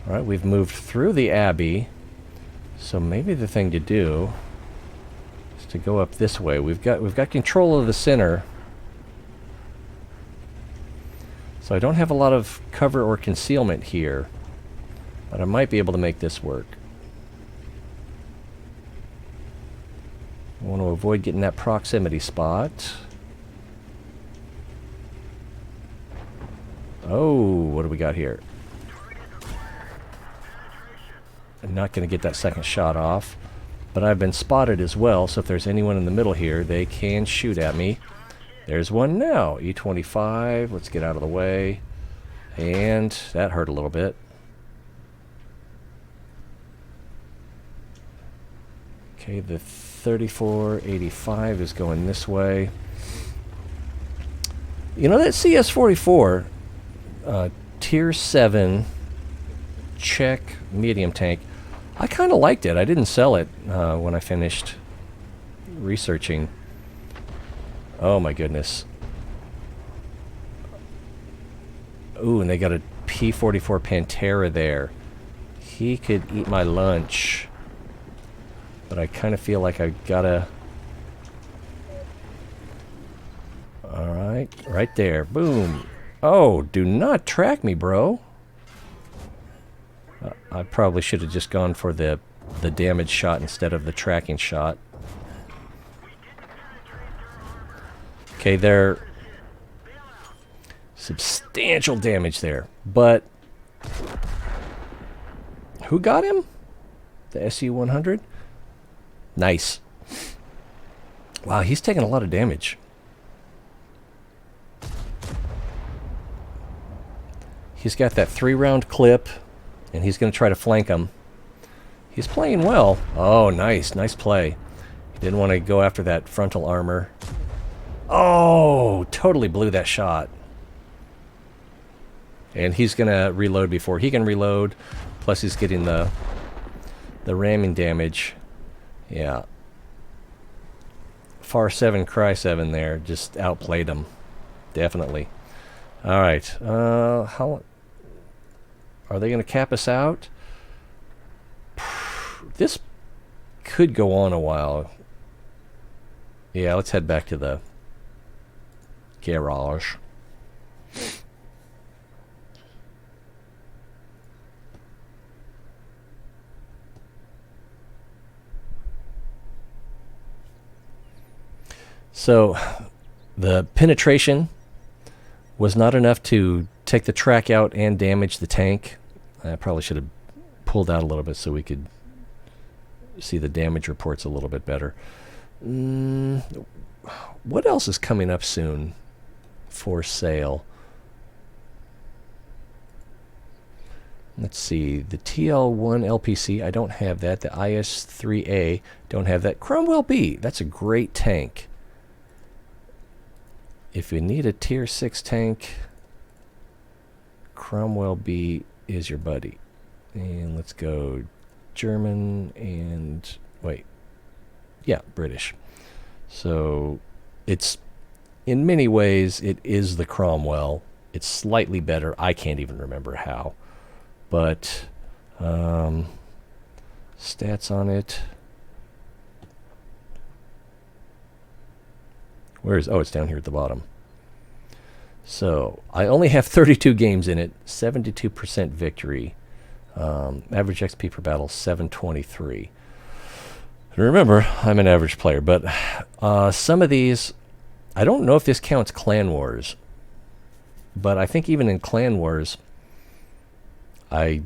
Alright, we've moved through the Abbey. So maybe the thing to do is to go up this way. We've got control of the center. So I don't have a lot of cover or concealment here. But I might be able to make this work. I want to avoid getting that proximity spot. Oh, what do we got here? I'm not going to get that second shot off, but I've been spotted as well, so if there's anyone in the middle here, they can shoot at me. There's one now. E25, let's get out of the way. And that hurt a little bit. Okay, the 3485 is going this way. You know, that CS44, Tier 7 Czech medium tank, I kind of liked it. I didn't sell it when I finished researching. Oh my goodness. Ooh, and they got a P44 Pantera there. He could eat my lunch. But I kind of feel like I gotta... Alright, right there. Boom. Oh, do not track me, bro. I probably should have just gone for the damage shot instead of the tracking shot. Okay, there... substantial damage there. But... who got him? The SU-100? Nice. Wow, he's taking a lot of damage. He's got that 3-round clip, and he's going to try to flank him. He's playing well. Oh, nice. Nice play. He didn't want to go after that frontal armor. Oh, totally blew that shot. And he's going to reload before he can reload. Plus he's getting the ramming damage. Yeah. Far 7, Cry 7 there. Just outplayed him. Definitely. Alright. How... are they going to cap us out? This could go on a while. Yeah, let's head back to the garage. So, the penetration was not enough to take the track out and damage the tank. I probably should have pulled out a little bit so we could see the damage reports a little bit better. What else is coming up soon for sale? Let's see. The TL1 LPC, I don't have that. The IS-3A, don't have that. Cromwell B, that's a great tank. If you need a Tier 6 tank, Cromwell B is your buddy. And let's go German and... wait. Yeah, British. So, it's... in many ways, it is the Cromwell. It's slightly better. I can't even remember how. But, stats on it... where is... oh, it's down here at the bottom. So, I only have 32 games in it. 72% victory. Average XP per battle, 723. And remember, I'm an average player. But some of these... I don't know if this counts Clan Wars. But I think even in Clan Wars... I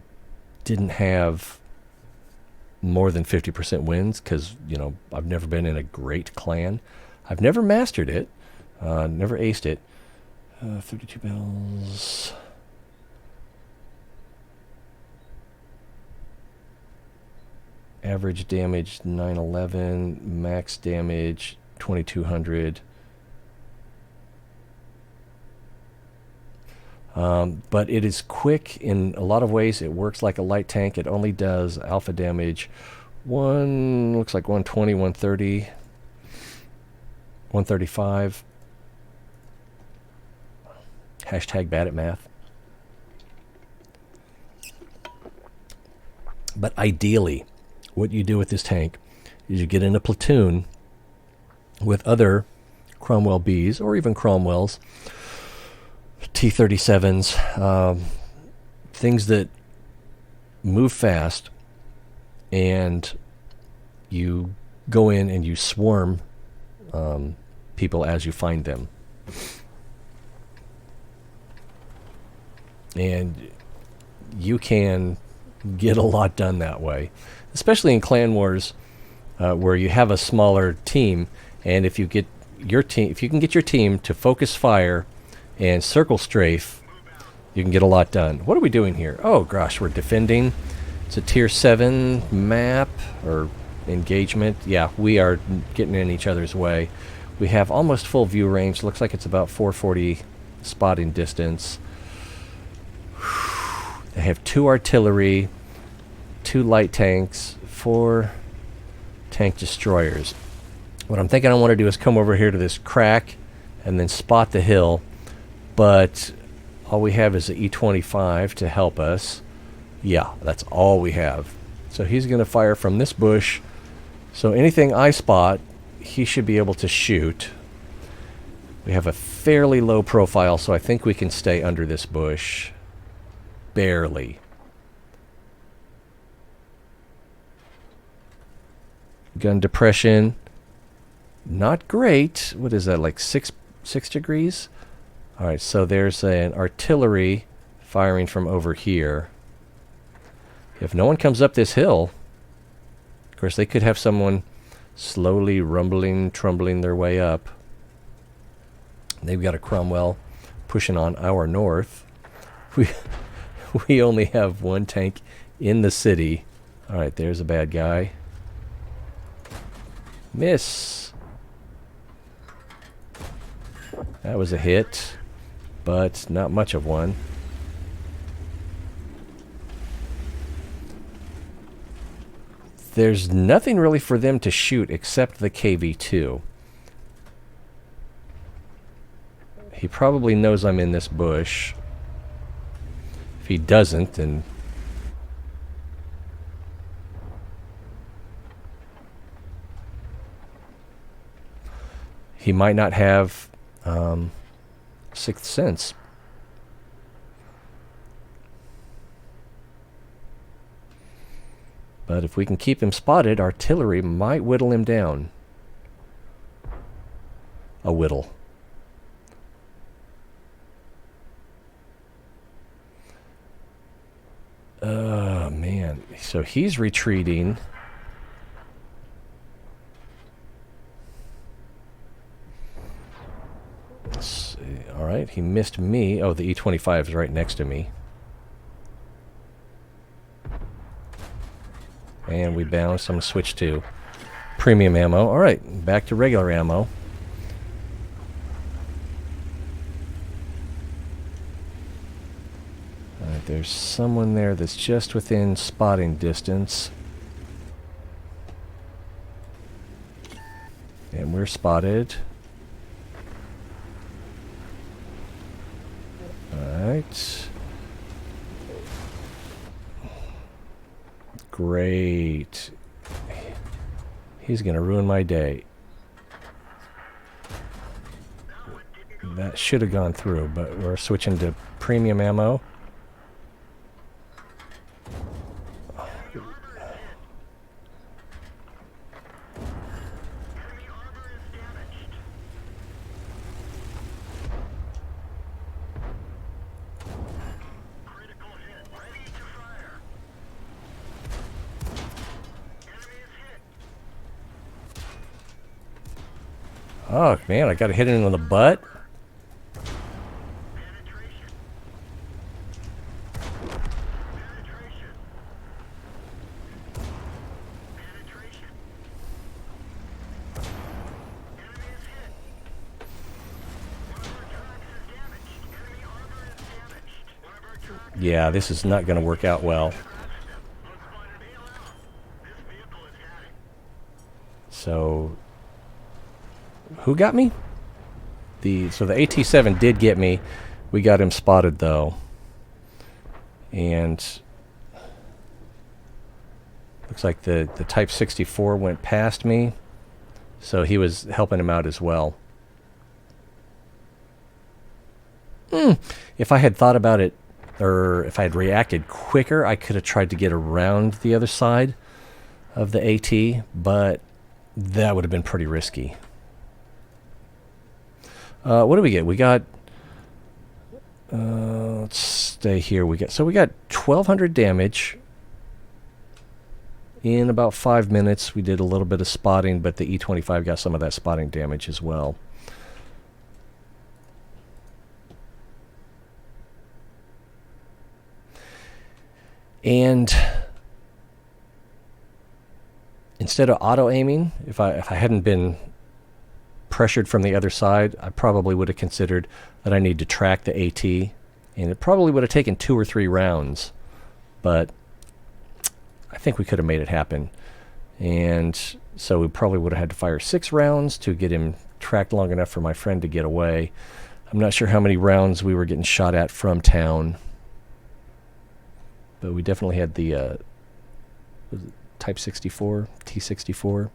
didn't have more than 50% wins. Because, you know, I've never been in a great clan. I've never mastered it, never aced it. 32 bells. Average damage 911, max damage 2200. But it is quick in a lot of ways. It works like a light tank. It only does alpha damage. Looks like 120, 130, 135. Hashtag bad at math. But ideally, what you do with this tank is you get in a platoon with other Cromwell Bs or even Cromwells, T-37s, things that move fast, and you go in and you swarm people as you find them. And you can get a lot done that way, especially in clan wars, where you have a smaller team, and if you can get your team to focus fire and circle strafe, you can get a lot done. What are we doing here? Oh gosh, we're defending. It's a tier 7 map or engagement. Yeah, we are getting in each other's way. We have almost full view range. Looks like it's about 440 spotting distance. They have 2 artillery, 2 light tanks, 4 tank destroyers. What I'm thinking I want to do is come over here to this crack and then spot the hill, but all we have is the E-25 to help us. Yeah, that's all we have. So he's going to fire from this bush. So anything I spot, he should be able to shoot. We have a fairly low profile, so I think we can stay under this bush. Barely. Gun depression, not great. What is that, like 6 degrees? All right, so there's an artillery firing from over here. If no one comes up this hill, of course, they could have someone slowly rumbling, trumbling their way up. They've got a Cromwell pushing on our north. We only have 1 tank in the city. All right, there's a bad guy. Miss. That was a hit, but not much of one. There's nothing really for them to shoot except the KV-2. He probably knows I'm in this bush. If he doesn't, then he might not have sixth sense. But if we can keep him spotted, artillery might whittle him down. A whittle. Oh, man. So he's retreating. Let's see. All right, he missed me. Oh, the E-25 is right next to me. And we bounced. I'm going to switch to premium ammo. All right, back to regular ammo. All right, there's someone there that's just within spotting distance. And we're spotted. All right. Great. He's going to ruin my day. That should have gone through, but we're switching to premium ammo. Oh, man, I got to hit him on the butt. Yeah, this is not going to work out well. So, who got me? So the AT-7 did get me. We got him spotted though. And looks like the Type 64 went past me. So he was helping him out as well. If I had thought about it, or if I had reacted quicker, I could have tried to get around the other side of the AT, but that would have been pretty risky. What do we get? We got, let's stay here. We got 1,200 damage in about 5 minutes. We did a little bit of spotting, but the E25 got some of that spotting damage as well. And instead of auto-aiming, if I hadn't been pressured from the other side, I probably would have considered that I need to track the AT, and it probably would have taken 2 or 3 rounds, but I think we could have made it happen. And so we probably would have had to fire 6 rounds to get him tracked long enough for my friend to get away. I'm not sure how many rounds we were getting shot at from town, but we definitely had the was it Type 64, T-64.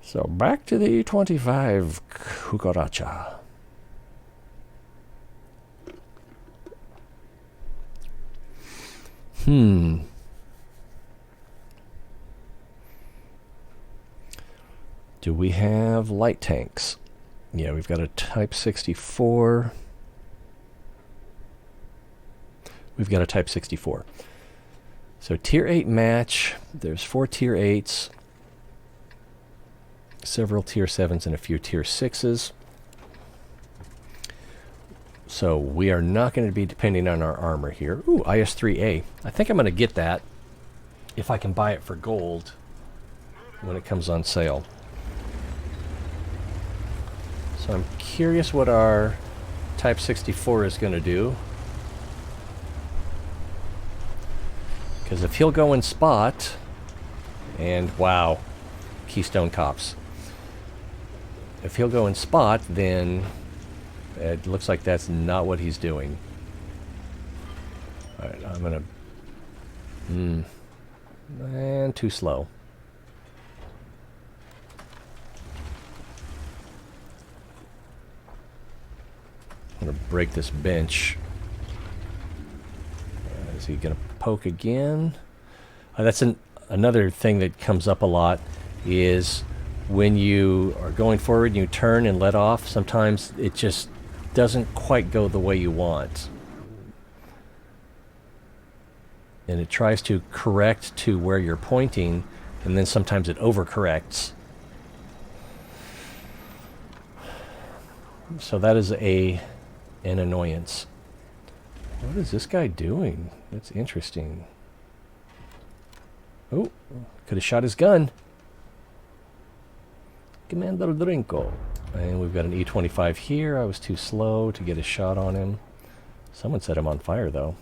So back to the E25 Cucaracha. Do we have light tanks? Yeah, we've got a Type 64. We've got a Type 64. So Tier 8 match. There's 4 Tier 8s. Several Tier 7s and a few Tier 6s. So we are not going to be depending on our armor here. Ooh, IS-3A. I think I'm going to get that if I can buy it for gold when it comes on sale. So I'm curious what our Type 64 is going to do. Because if he'll go and spot, and wow, Keystone Cops. If he'll go and spot, then it looks like that's not what he's doing. Alright, I'm gonna... and too slow. I'm gonna break this bench. Is he gonna poke again? That's another thing that comes up a lot is when you are going forward and you turn and let off, sometimes it just doesn't quite go the way you want. And it tries to correct to where you're pointing, and then sometimes it overcorrects. So that is an annoyance. What is this guy doing? That's interesting. Oh, could have shot his gun. Commander Drinko. And we've got an E25 here. I was too slow to get a shot on him. Someone set him on fire, though.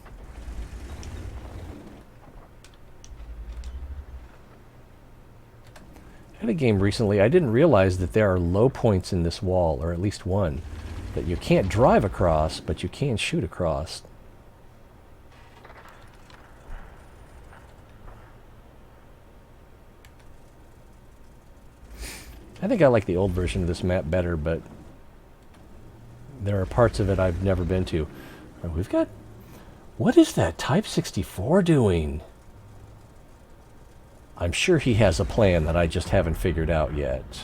I had a game recently. I didn't realize that there are low points in this wall, or at least one, that you can't drive across, but you can shoot across. I think I like the old version of this map better, but there are parts of it I've never been to. We've got... What is that Type 64 doing? I'm sure he has a plan that I just haven't figured out yet.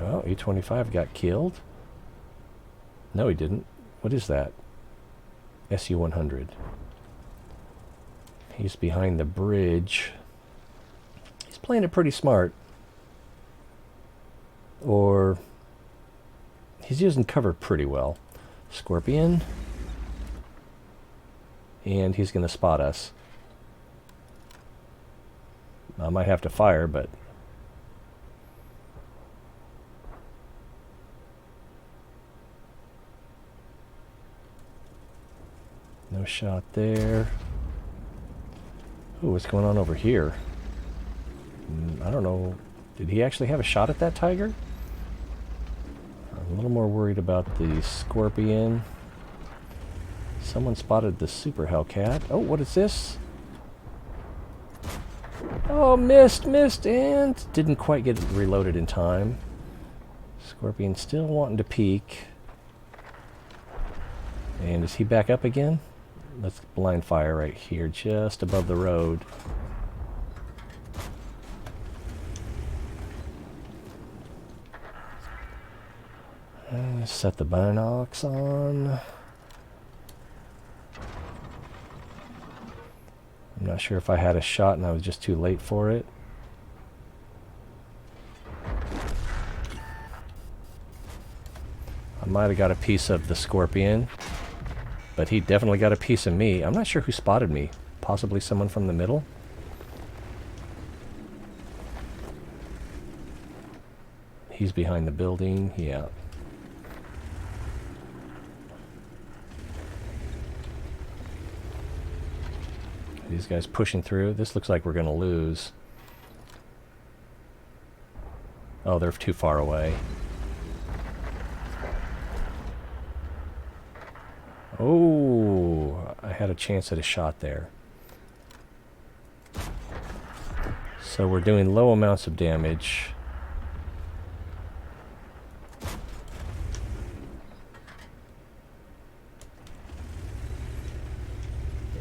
Oh, E25 got killed? No, he didn't. What is that? SU-100. He's behind the bridge. He's playing it pretty smart. Or he's using cover pretty well. Scorpion. And he's going to spot us. I might have to fire, but... No shot there. Ooh, what's going on over here? I don't know. Did he actually have a shot at that tiger? I'm a little more worried about the scorpion. Someone spotted the super hellcat. Oh, what is this? Oh, missed, and didn't quite get reloaded in time. Scorpion still wanting to peek. And is he back up again? Let's blind fire right here, just above the road. Set the binocs on. I'm not sure if I had a shot and I was just too late for it. I might have got a piece of the scorpion, but he definitely got a piece of me. I'm not sure who spotted me. Possibly someone from the middle? He's behind the building, yeah. These guys pushing through. This looks like we're going to lose. Oh, they're too far away. Oh, I had a chance at a shot there. So we're doing low amounts of damage.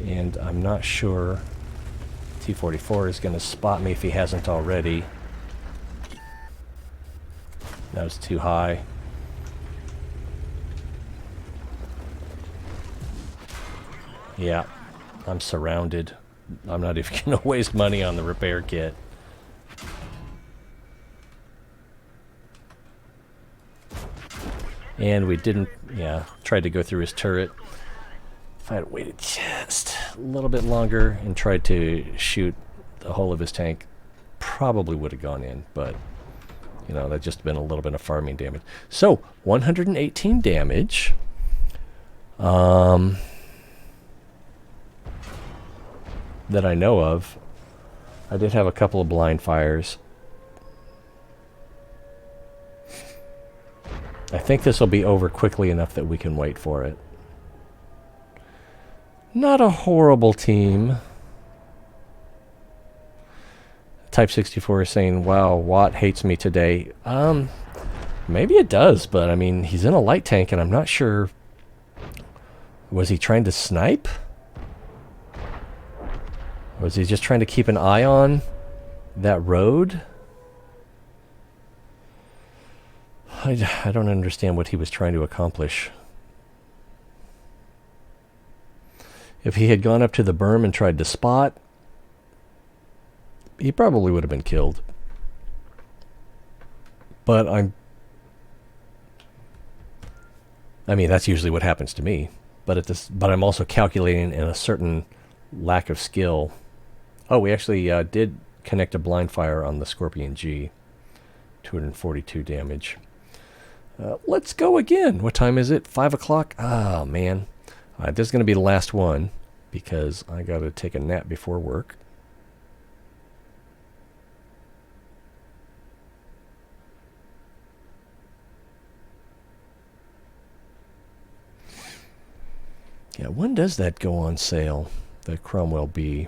And I'm not sure T-44 is going to spot me if he hasn't already. That was too high. Yeah, I'm surrounded. I'm not even going to waste money on the repair kit. And we didn't, yeah, tried to go through his turret. If I had waited just a little bit longer and tried to shoot the whole of his tank, probably would have gone in, but, you know, that just been a little bit of farming damage. So, 118 damage. That I know of. I did have a couple of blind fires. I think this will be over quickly enough that we can wait for it. Not a horrible team. Type 64 is saying, wow, Watt hates me today. Maybe it does, but I mean, he's in a light tank and I'm not sure. Was he trying to snipe? Was he just trying to keep an eye on that road? I don't understand what he was trying to accomplish. If he had gone up to the berm and tried to spot, he probably would have been killed. But I mean, that's usually what happens to me. But I'm also calculating in a certain lack of skill. Oh, we actually did connect a blind fire on the Scorpion G. 242 damage. Let's go again. What time is it? 5 o'clock? Oh, man. This is going to be the last one because I got to take a nap before work. Yeah, when does that go on sale? The Cromwell B.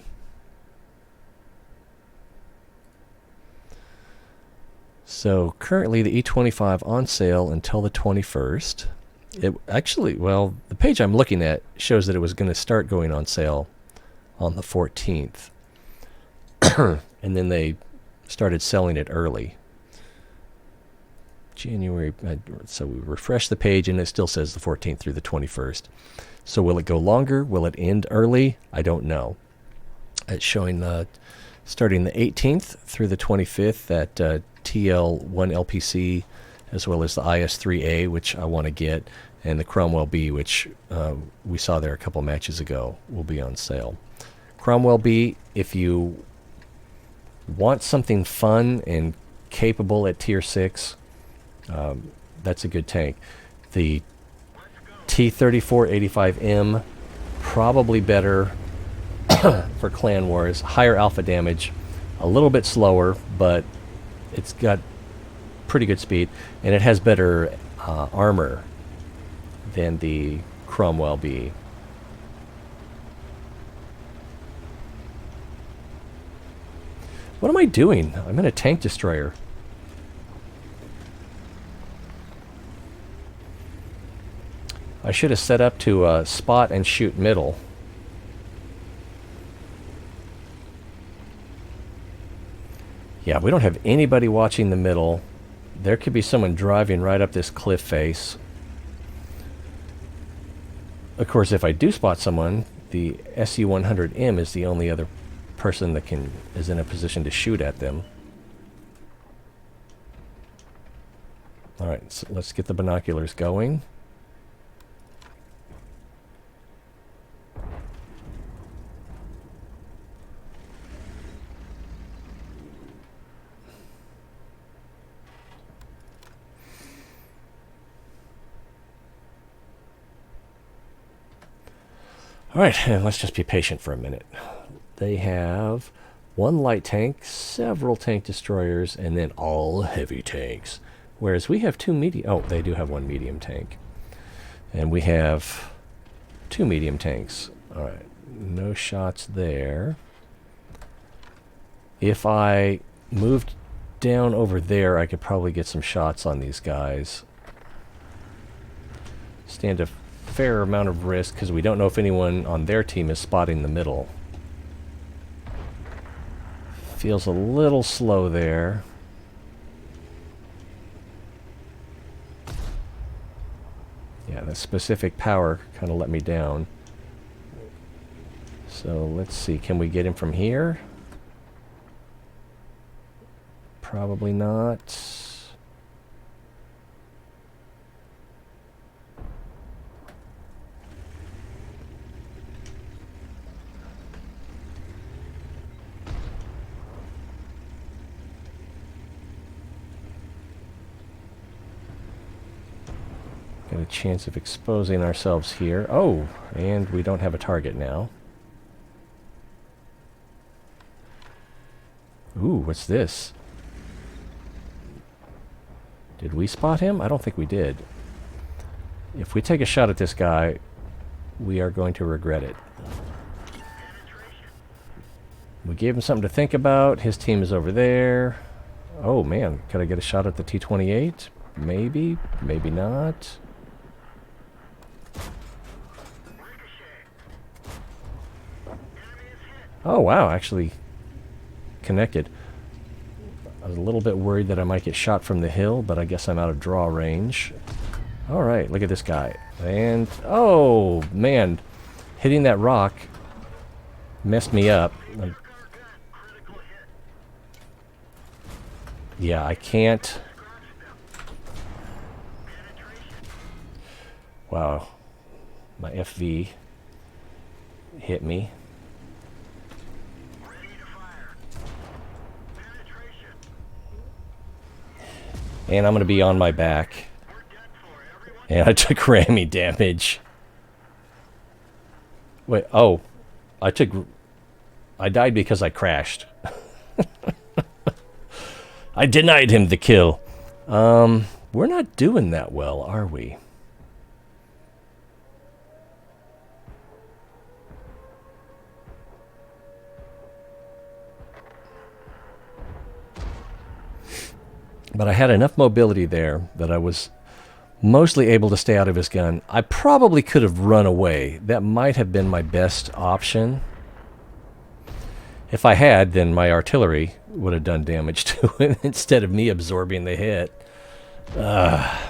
So currently the E25 on sale until the 21st. It actually, well, the page I'm looking at shows that it was going to start going on sale on the 14th. And then they started selling it early. January, so we refresh the page and it still says the 14th through the 21st. So will it go longer? Will it end early? I don't know. It's showing starting the 18th through the 25th that TL1 LPC, as well as the IS3A, which I want to get, and the Cromwell B, which we saw there a couple matches ago, will be on sale. Cromwell B, if you want something fun and capable at tier 6, that's a good tank. The T-3485M, probably better for clan wars. Higher alpha damage, a little bit slower, but it's got pretty good speed, and it has better armor than the Cromwell B. What am I doing? I'm in a tank destroyer. I should have set up to spot and shoot middle. Yeah, we don't have anybody watching the middle. There could be someone driving right up this cliff face. Of course, if I do spot someone, the SU-100M is the only other person that is in a position to shoot at them. All right, so let's get the binoculars going. All right, and let's just be patient for a minute. They have one light tank, several tank destroyers, and then all heavy tanks. Whereas we have two medium... Oh, they do have one medium tank. And we have two medium tanks. All right, no shots there. If I moved down over there, I could probably get some shots on these guys. Stand a fair amount of risk because we don't know if anyone on their team is spotting the middle. Feels a little slow there. Yeah, the specific power kind of let me down. So let's see, can we get him from here? Probably not. Got a chance of exposing ourselves here. Oh, and we don't have a target now. Ooh, what's this? Did we spot him? I don't think we did. If we take a shot at this guy, we are going to regret it. We gave him something to think about. His team is over there. Oh man, could I get a shot at the T-28? Maybe, maybe not. Oh wow, actually connected. I was a little bit worried that I might get shot from the hill, but I guess I'm out of draw range. Alright, look at this guy. And, oh man, hitting that rock messed me up. Yeah, I can't. Wow, my FV hit me. And I'm going to be on my back. And I took rammy damage. Wait, oh. I died because I crashed. I denied him the kill. We're not doing that well, are we? But I had enough mobility there that I was mostly able to stay out of his gun. I probably could have run away. That might have been my best option. If I had, then my artillery would have done damage to him instead of me absorbing the hit. I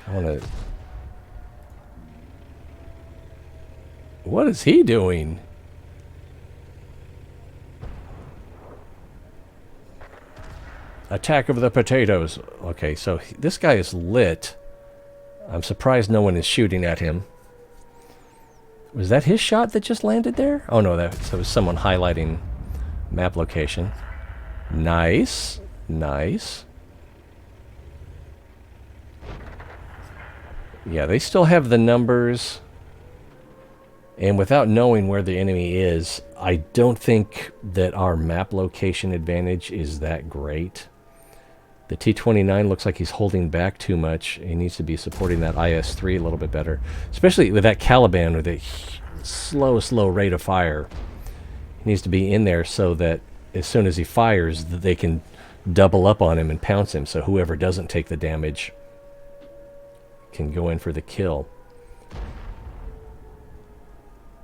want to... What is he doing? Attack of the potatoes. Okay, so this guy is lit. I'm surprised no one is shooting at him. Was that his shot that just landed there? Oh no, that was someone highlighting map location. Nice. Nice. Yeah, they still have the numbers. And without knowing where the enemy is, I don't think that our map location advantage is that great. The T-29 looks like he's holding back too much. He needs to be supporting that IS-3 a little bit better. Especially with that Caliban with a slow rate of fire. He needs to be in there so that as soon as he fires, they can double up on him and pounce him. So whoever doesn't take the damage can go in for the kill.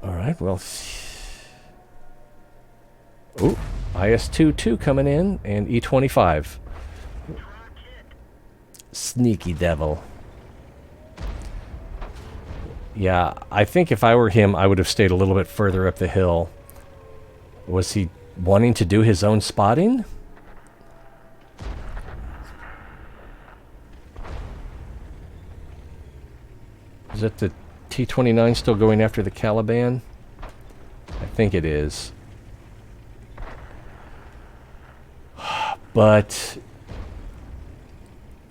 Alright, well... Ooh, IS-2 coming in, and E-25. Sneaky devil. Yeah, I think if I were him, I would have stayed a little bit further up the hill. Was he wanting to do his own spotting? Is that the T-29 still going after the Caliban? I think it is. But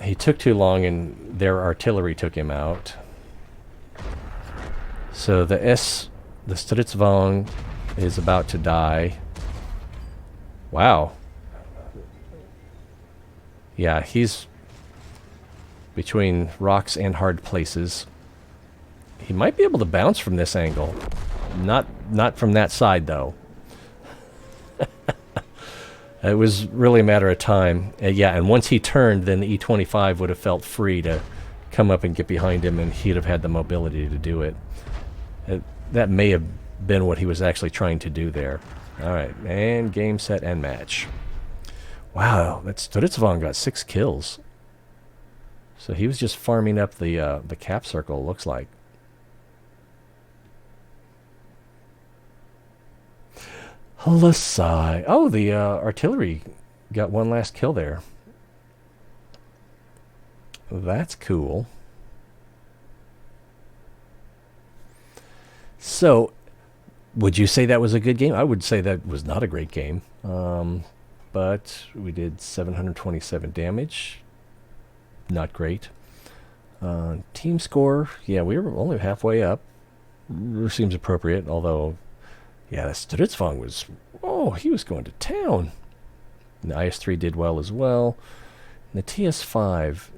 he took too long and their artillery took him out. So the Stridsvagn is about to die. Wow. Yeah, he's between rocks and hard places. He might be able to bounce from this angle. Not from that side, though. It was really a matter of time. Yeah, and once he turned, then the E-25 would have felt free to come up and get behind him, and he'd have had the mobility to do it. That may have been what he was actually trying to do there. All right, and game, set, and match. Wow, that Stridsvagn got 6 kills. So he was just farming up the cap circle, looks like. Halasai. Oh, the artillery got one last kill there. That's cool. So, would you say that was a good game? I would say that was not a great game. But we did 727 damage. Not great. Team score, yeah, we were only halfway up. Seems appropriate, although... Yeah, the Stridsvagn was... Oh, he was going to town. And the IS-3 did well as well. And the TS-5,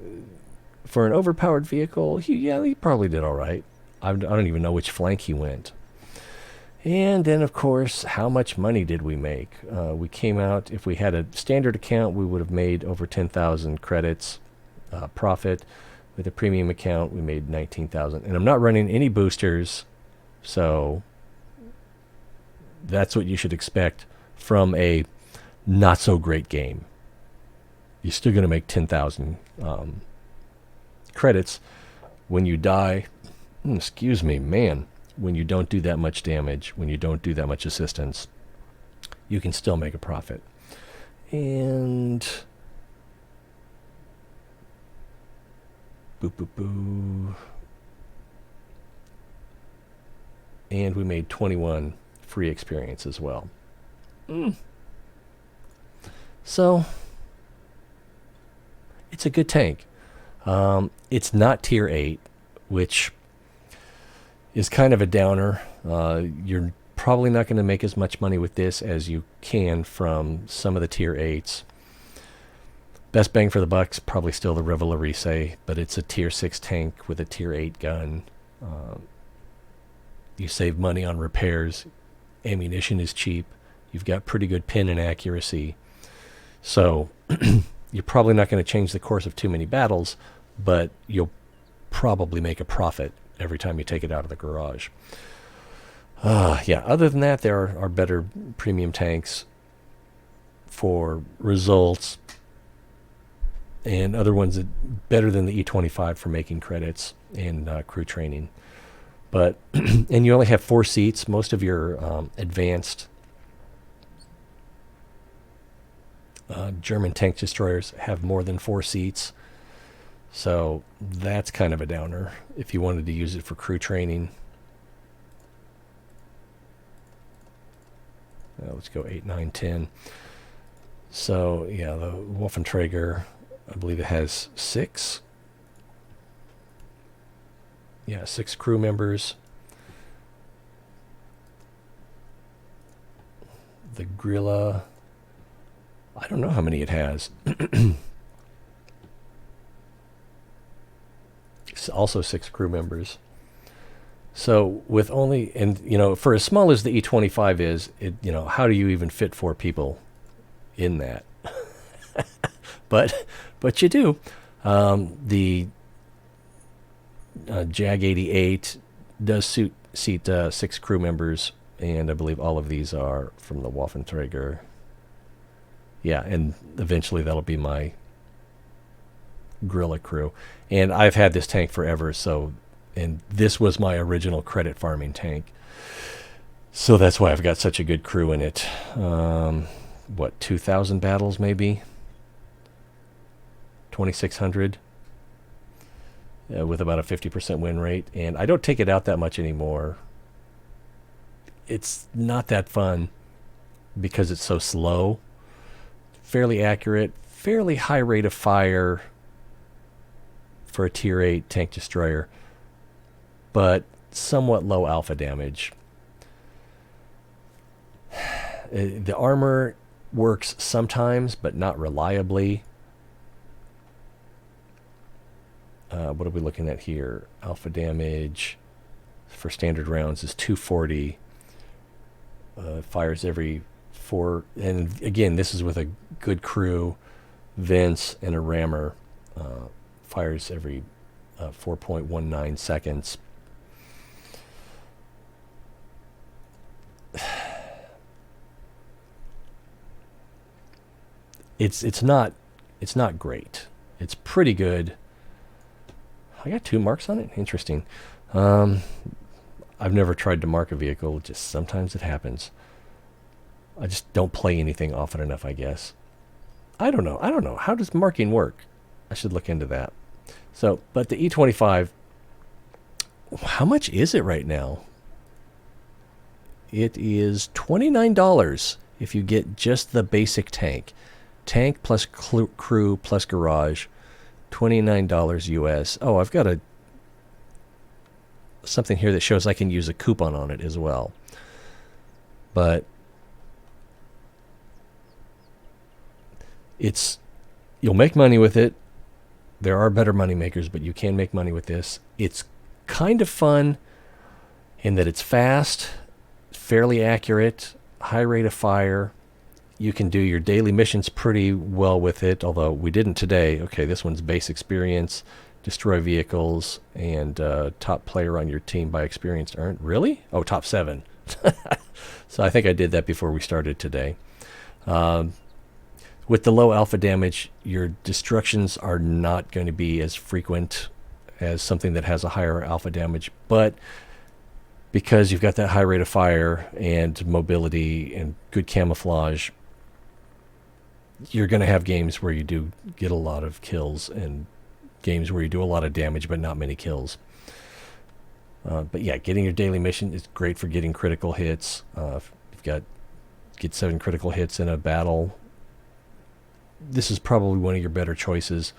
for an overpowered vehicle, he probably did all right. I don't even know which flank he went. And then, of course, how much money did we make? We came out, if we had a standard account, we would have made over 10,000 credits profit. With a premium account, we made 19,000. And I'm not running any boosters, so... That's what you should expect from a not-so-great game. You're still going to make 10,000 credits. When you die, excuse me, man, when you don't do that much damage, when you don't do that much assistance, you can still make a profit. And... Boop, boop, boo. And we made 21... free experience as well. So it's a good tank. It's not tier 8, which is kind of a downer. You're probably not going to make as much money with this as you can from some of the tier 8s. Best bang for the buck's probably still the Revelarice, but it's a tier 6 tank with a tier 8 gun. You save money on repairs. Ammunition is cheap. You've got pretty good pin and accuracy. So you're probably not going to change the course of too many battles, but you'll probably make a profit every time you take it out of the garage. Yeah, other than that, there are better premium tanks for results and other ones that better than the E-25 for making credits and crew training. But, and you only have 4 seats. Most of your advanced German tank destroyers have more than 4 seats. So that's kind of a downer if you wanted to use it for crew training. Let's go 8, 9, 10. So, yeah, the Waffenträger, I believe it has 6. Yeah, 6 crew members. The Grilla, I don't know how many it has. It's also 6 crew members. So with only, and for as small as the E25 is, how do you even fit 4 people in that? but you do. The Jag 88 does seat 6 crew members, and I believe all of these are from the Waffenträger. Yeah, and eventually that'll be my Grilla crew. And I've had this tank forever, and this was my original credit farming tank. So that's why I've got such a good crew in it. 2,000 battles maybe? 2,600? With about a 50% win rate. And I don't take it out that much anymore. It's not that fun because it's so slow. Fairly accurate, fairly high rate of fire for a tier 8 tank destroyer, but somewhat low alpha damage. The armor works sometimes, but not reliably. What are we looking at here? Alpha damage for standard rounds is 240. Fires every 4, and again, this is with a good crew, Vince, and a rammer. Fires every 4.19 seconds. It's not great. It's pretty good. I got 2 marks on it. Interesting. I've never tried to mark a vehicle. Just sometimes it happens. I just don't play anything often enough, I guess. I don't know. How does marking work? I should look into that. So, but the E25, how much is it right now? It is $29 if you get just the basic tank. Tank plus crew plus garage, $29 US. Oh, I've got something here that shows I can use a coupon on it as well. But you'll make money with it. There are better money makers, but you can make money with this. It's kind of fun in that it's fast, fairly accurate, high rate of fire. You can do your daily missions pretty well with it, although we didn't today. Okay, this one's base experience, destroy vehicles, and top player on your team by experience earned. Really? Oh, top 7. So I think I did that before we started today. With the low alpha damage, your destructions are not going to be as frequent as something that has a higher alpha damage, but because you've got that high rate of fire and mobility and good camouflage, you're going to have games where you do get a lot of kills and games where you do a lot of damage but not many kills. But yeah, getting your daily mission is great for getting critical hits. If you've get 7 critical hits in a battle, this is probably one of your better choices,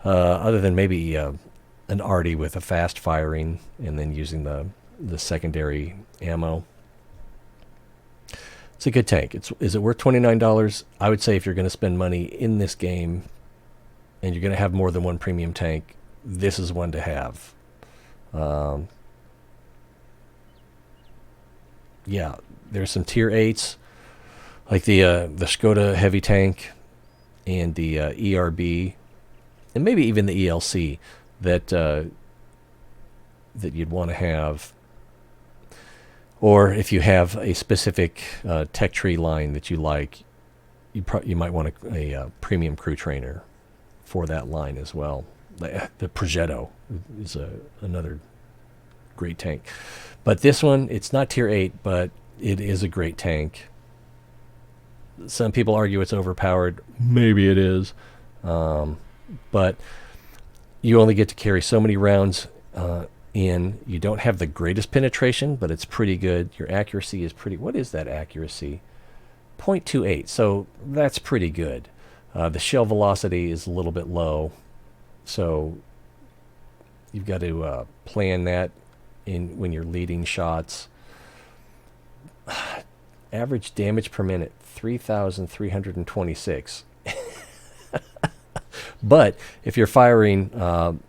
other than maybe an arty with a fast firing and then using the secondary ammo. It's a good tank. Is it worth $29? I would say if you're going to spend money in this game and you're going to have more than one premium tank, this is one to have. Yeah, there's some tier 8s, like the Skoda heavy tank and the ERB, and maybe even the ELC that you'd want to have. Or if you have a specific tech tree line that you like, you might want a premium crew trainer for that line as well. The Progetto is another great tank. But this one, it's not tier 8, but it is a great tank. Some people argue it's overpowered. Maybe it is. But you only get to carry so many rounds in. You don't have the greatest penetration, but it's pretty good. Your accuracy is pretty... What is that accuracy? .28, so that's pretty good. The shell velocity is a little bit low, so you've got to plan that in when you're leading shots. Average damage per minute, 3,326. But if you're firing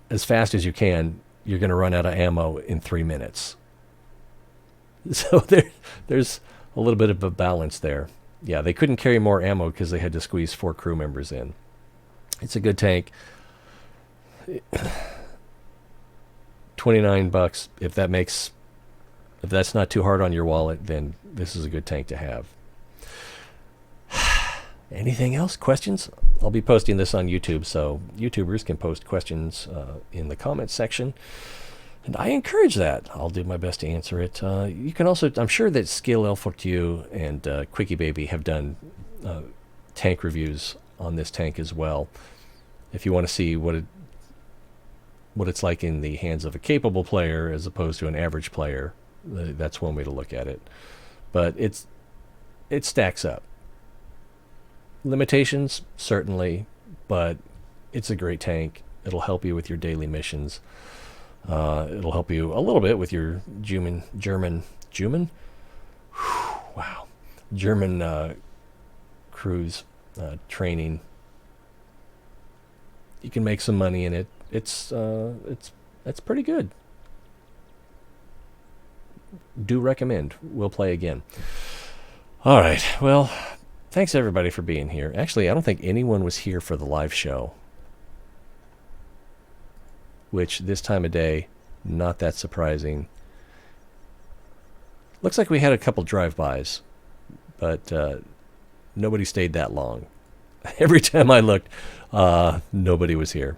as fast as you can, you're going to run out of ammo in 3 minutes. So there's a little bit of a balance there. Yeah, they couldn't carry more ammo because they had to squeeze 4 crew members in. It's a good tank. $29. If that's not too hard on your wallet, then this is a good tank to have. Anything else? Questions? I'll be posting this on YouTube, so YouTubers can post questions in the comments section. And I encourage that. I'll do my best to answer it. You can also, I'm sure that Skill L42 and Quickie Baby have done tank reviews on this tank as well. If you want to see what it's like in the hands of a capable player as opposed to an average player, that's one way to look at it. But it stacks up. Limitations, certainly, but it's a great tank. It'll help you with your daily missions. It'll help you a little bit with your German cruise training. You can make some money in it. It's pretty good. Do recommend. We'll play again. All right. Well, thanks everybody for being here. Actually, I don't think anyone was here for the live show, which this time of day, not that surprising. Looks like we had a couple drive-bys, but nobody stayed that long. Every time I looked, nobody was here.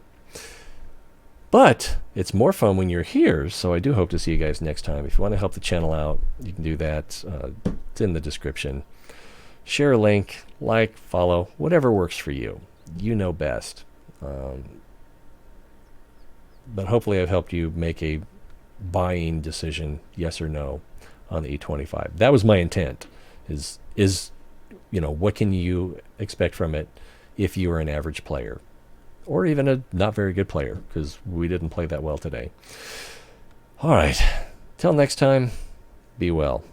But it's more fun when you're here, so I do hope to see you guys next time. If you want to help the channel out, you can do that. It's in the description. Share a link, like, follow, whatever works for you. You know best. But hopefully I've helped you make a buying decision, yes or no, on the E25. That was my intent, is what can you expect from it if you are an average player? Or even a not very good player, because we didn't play that well today. All right. Till next time, be well.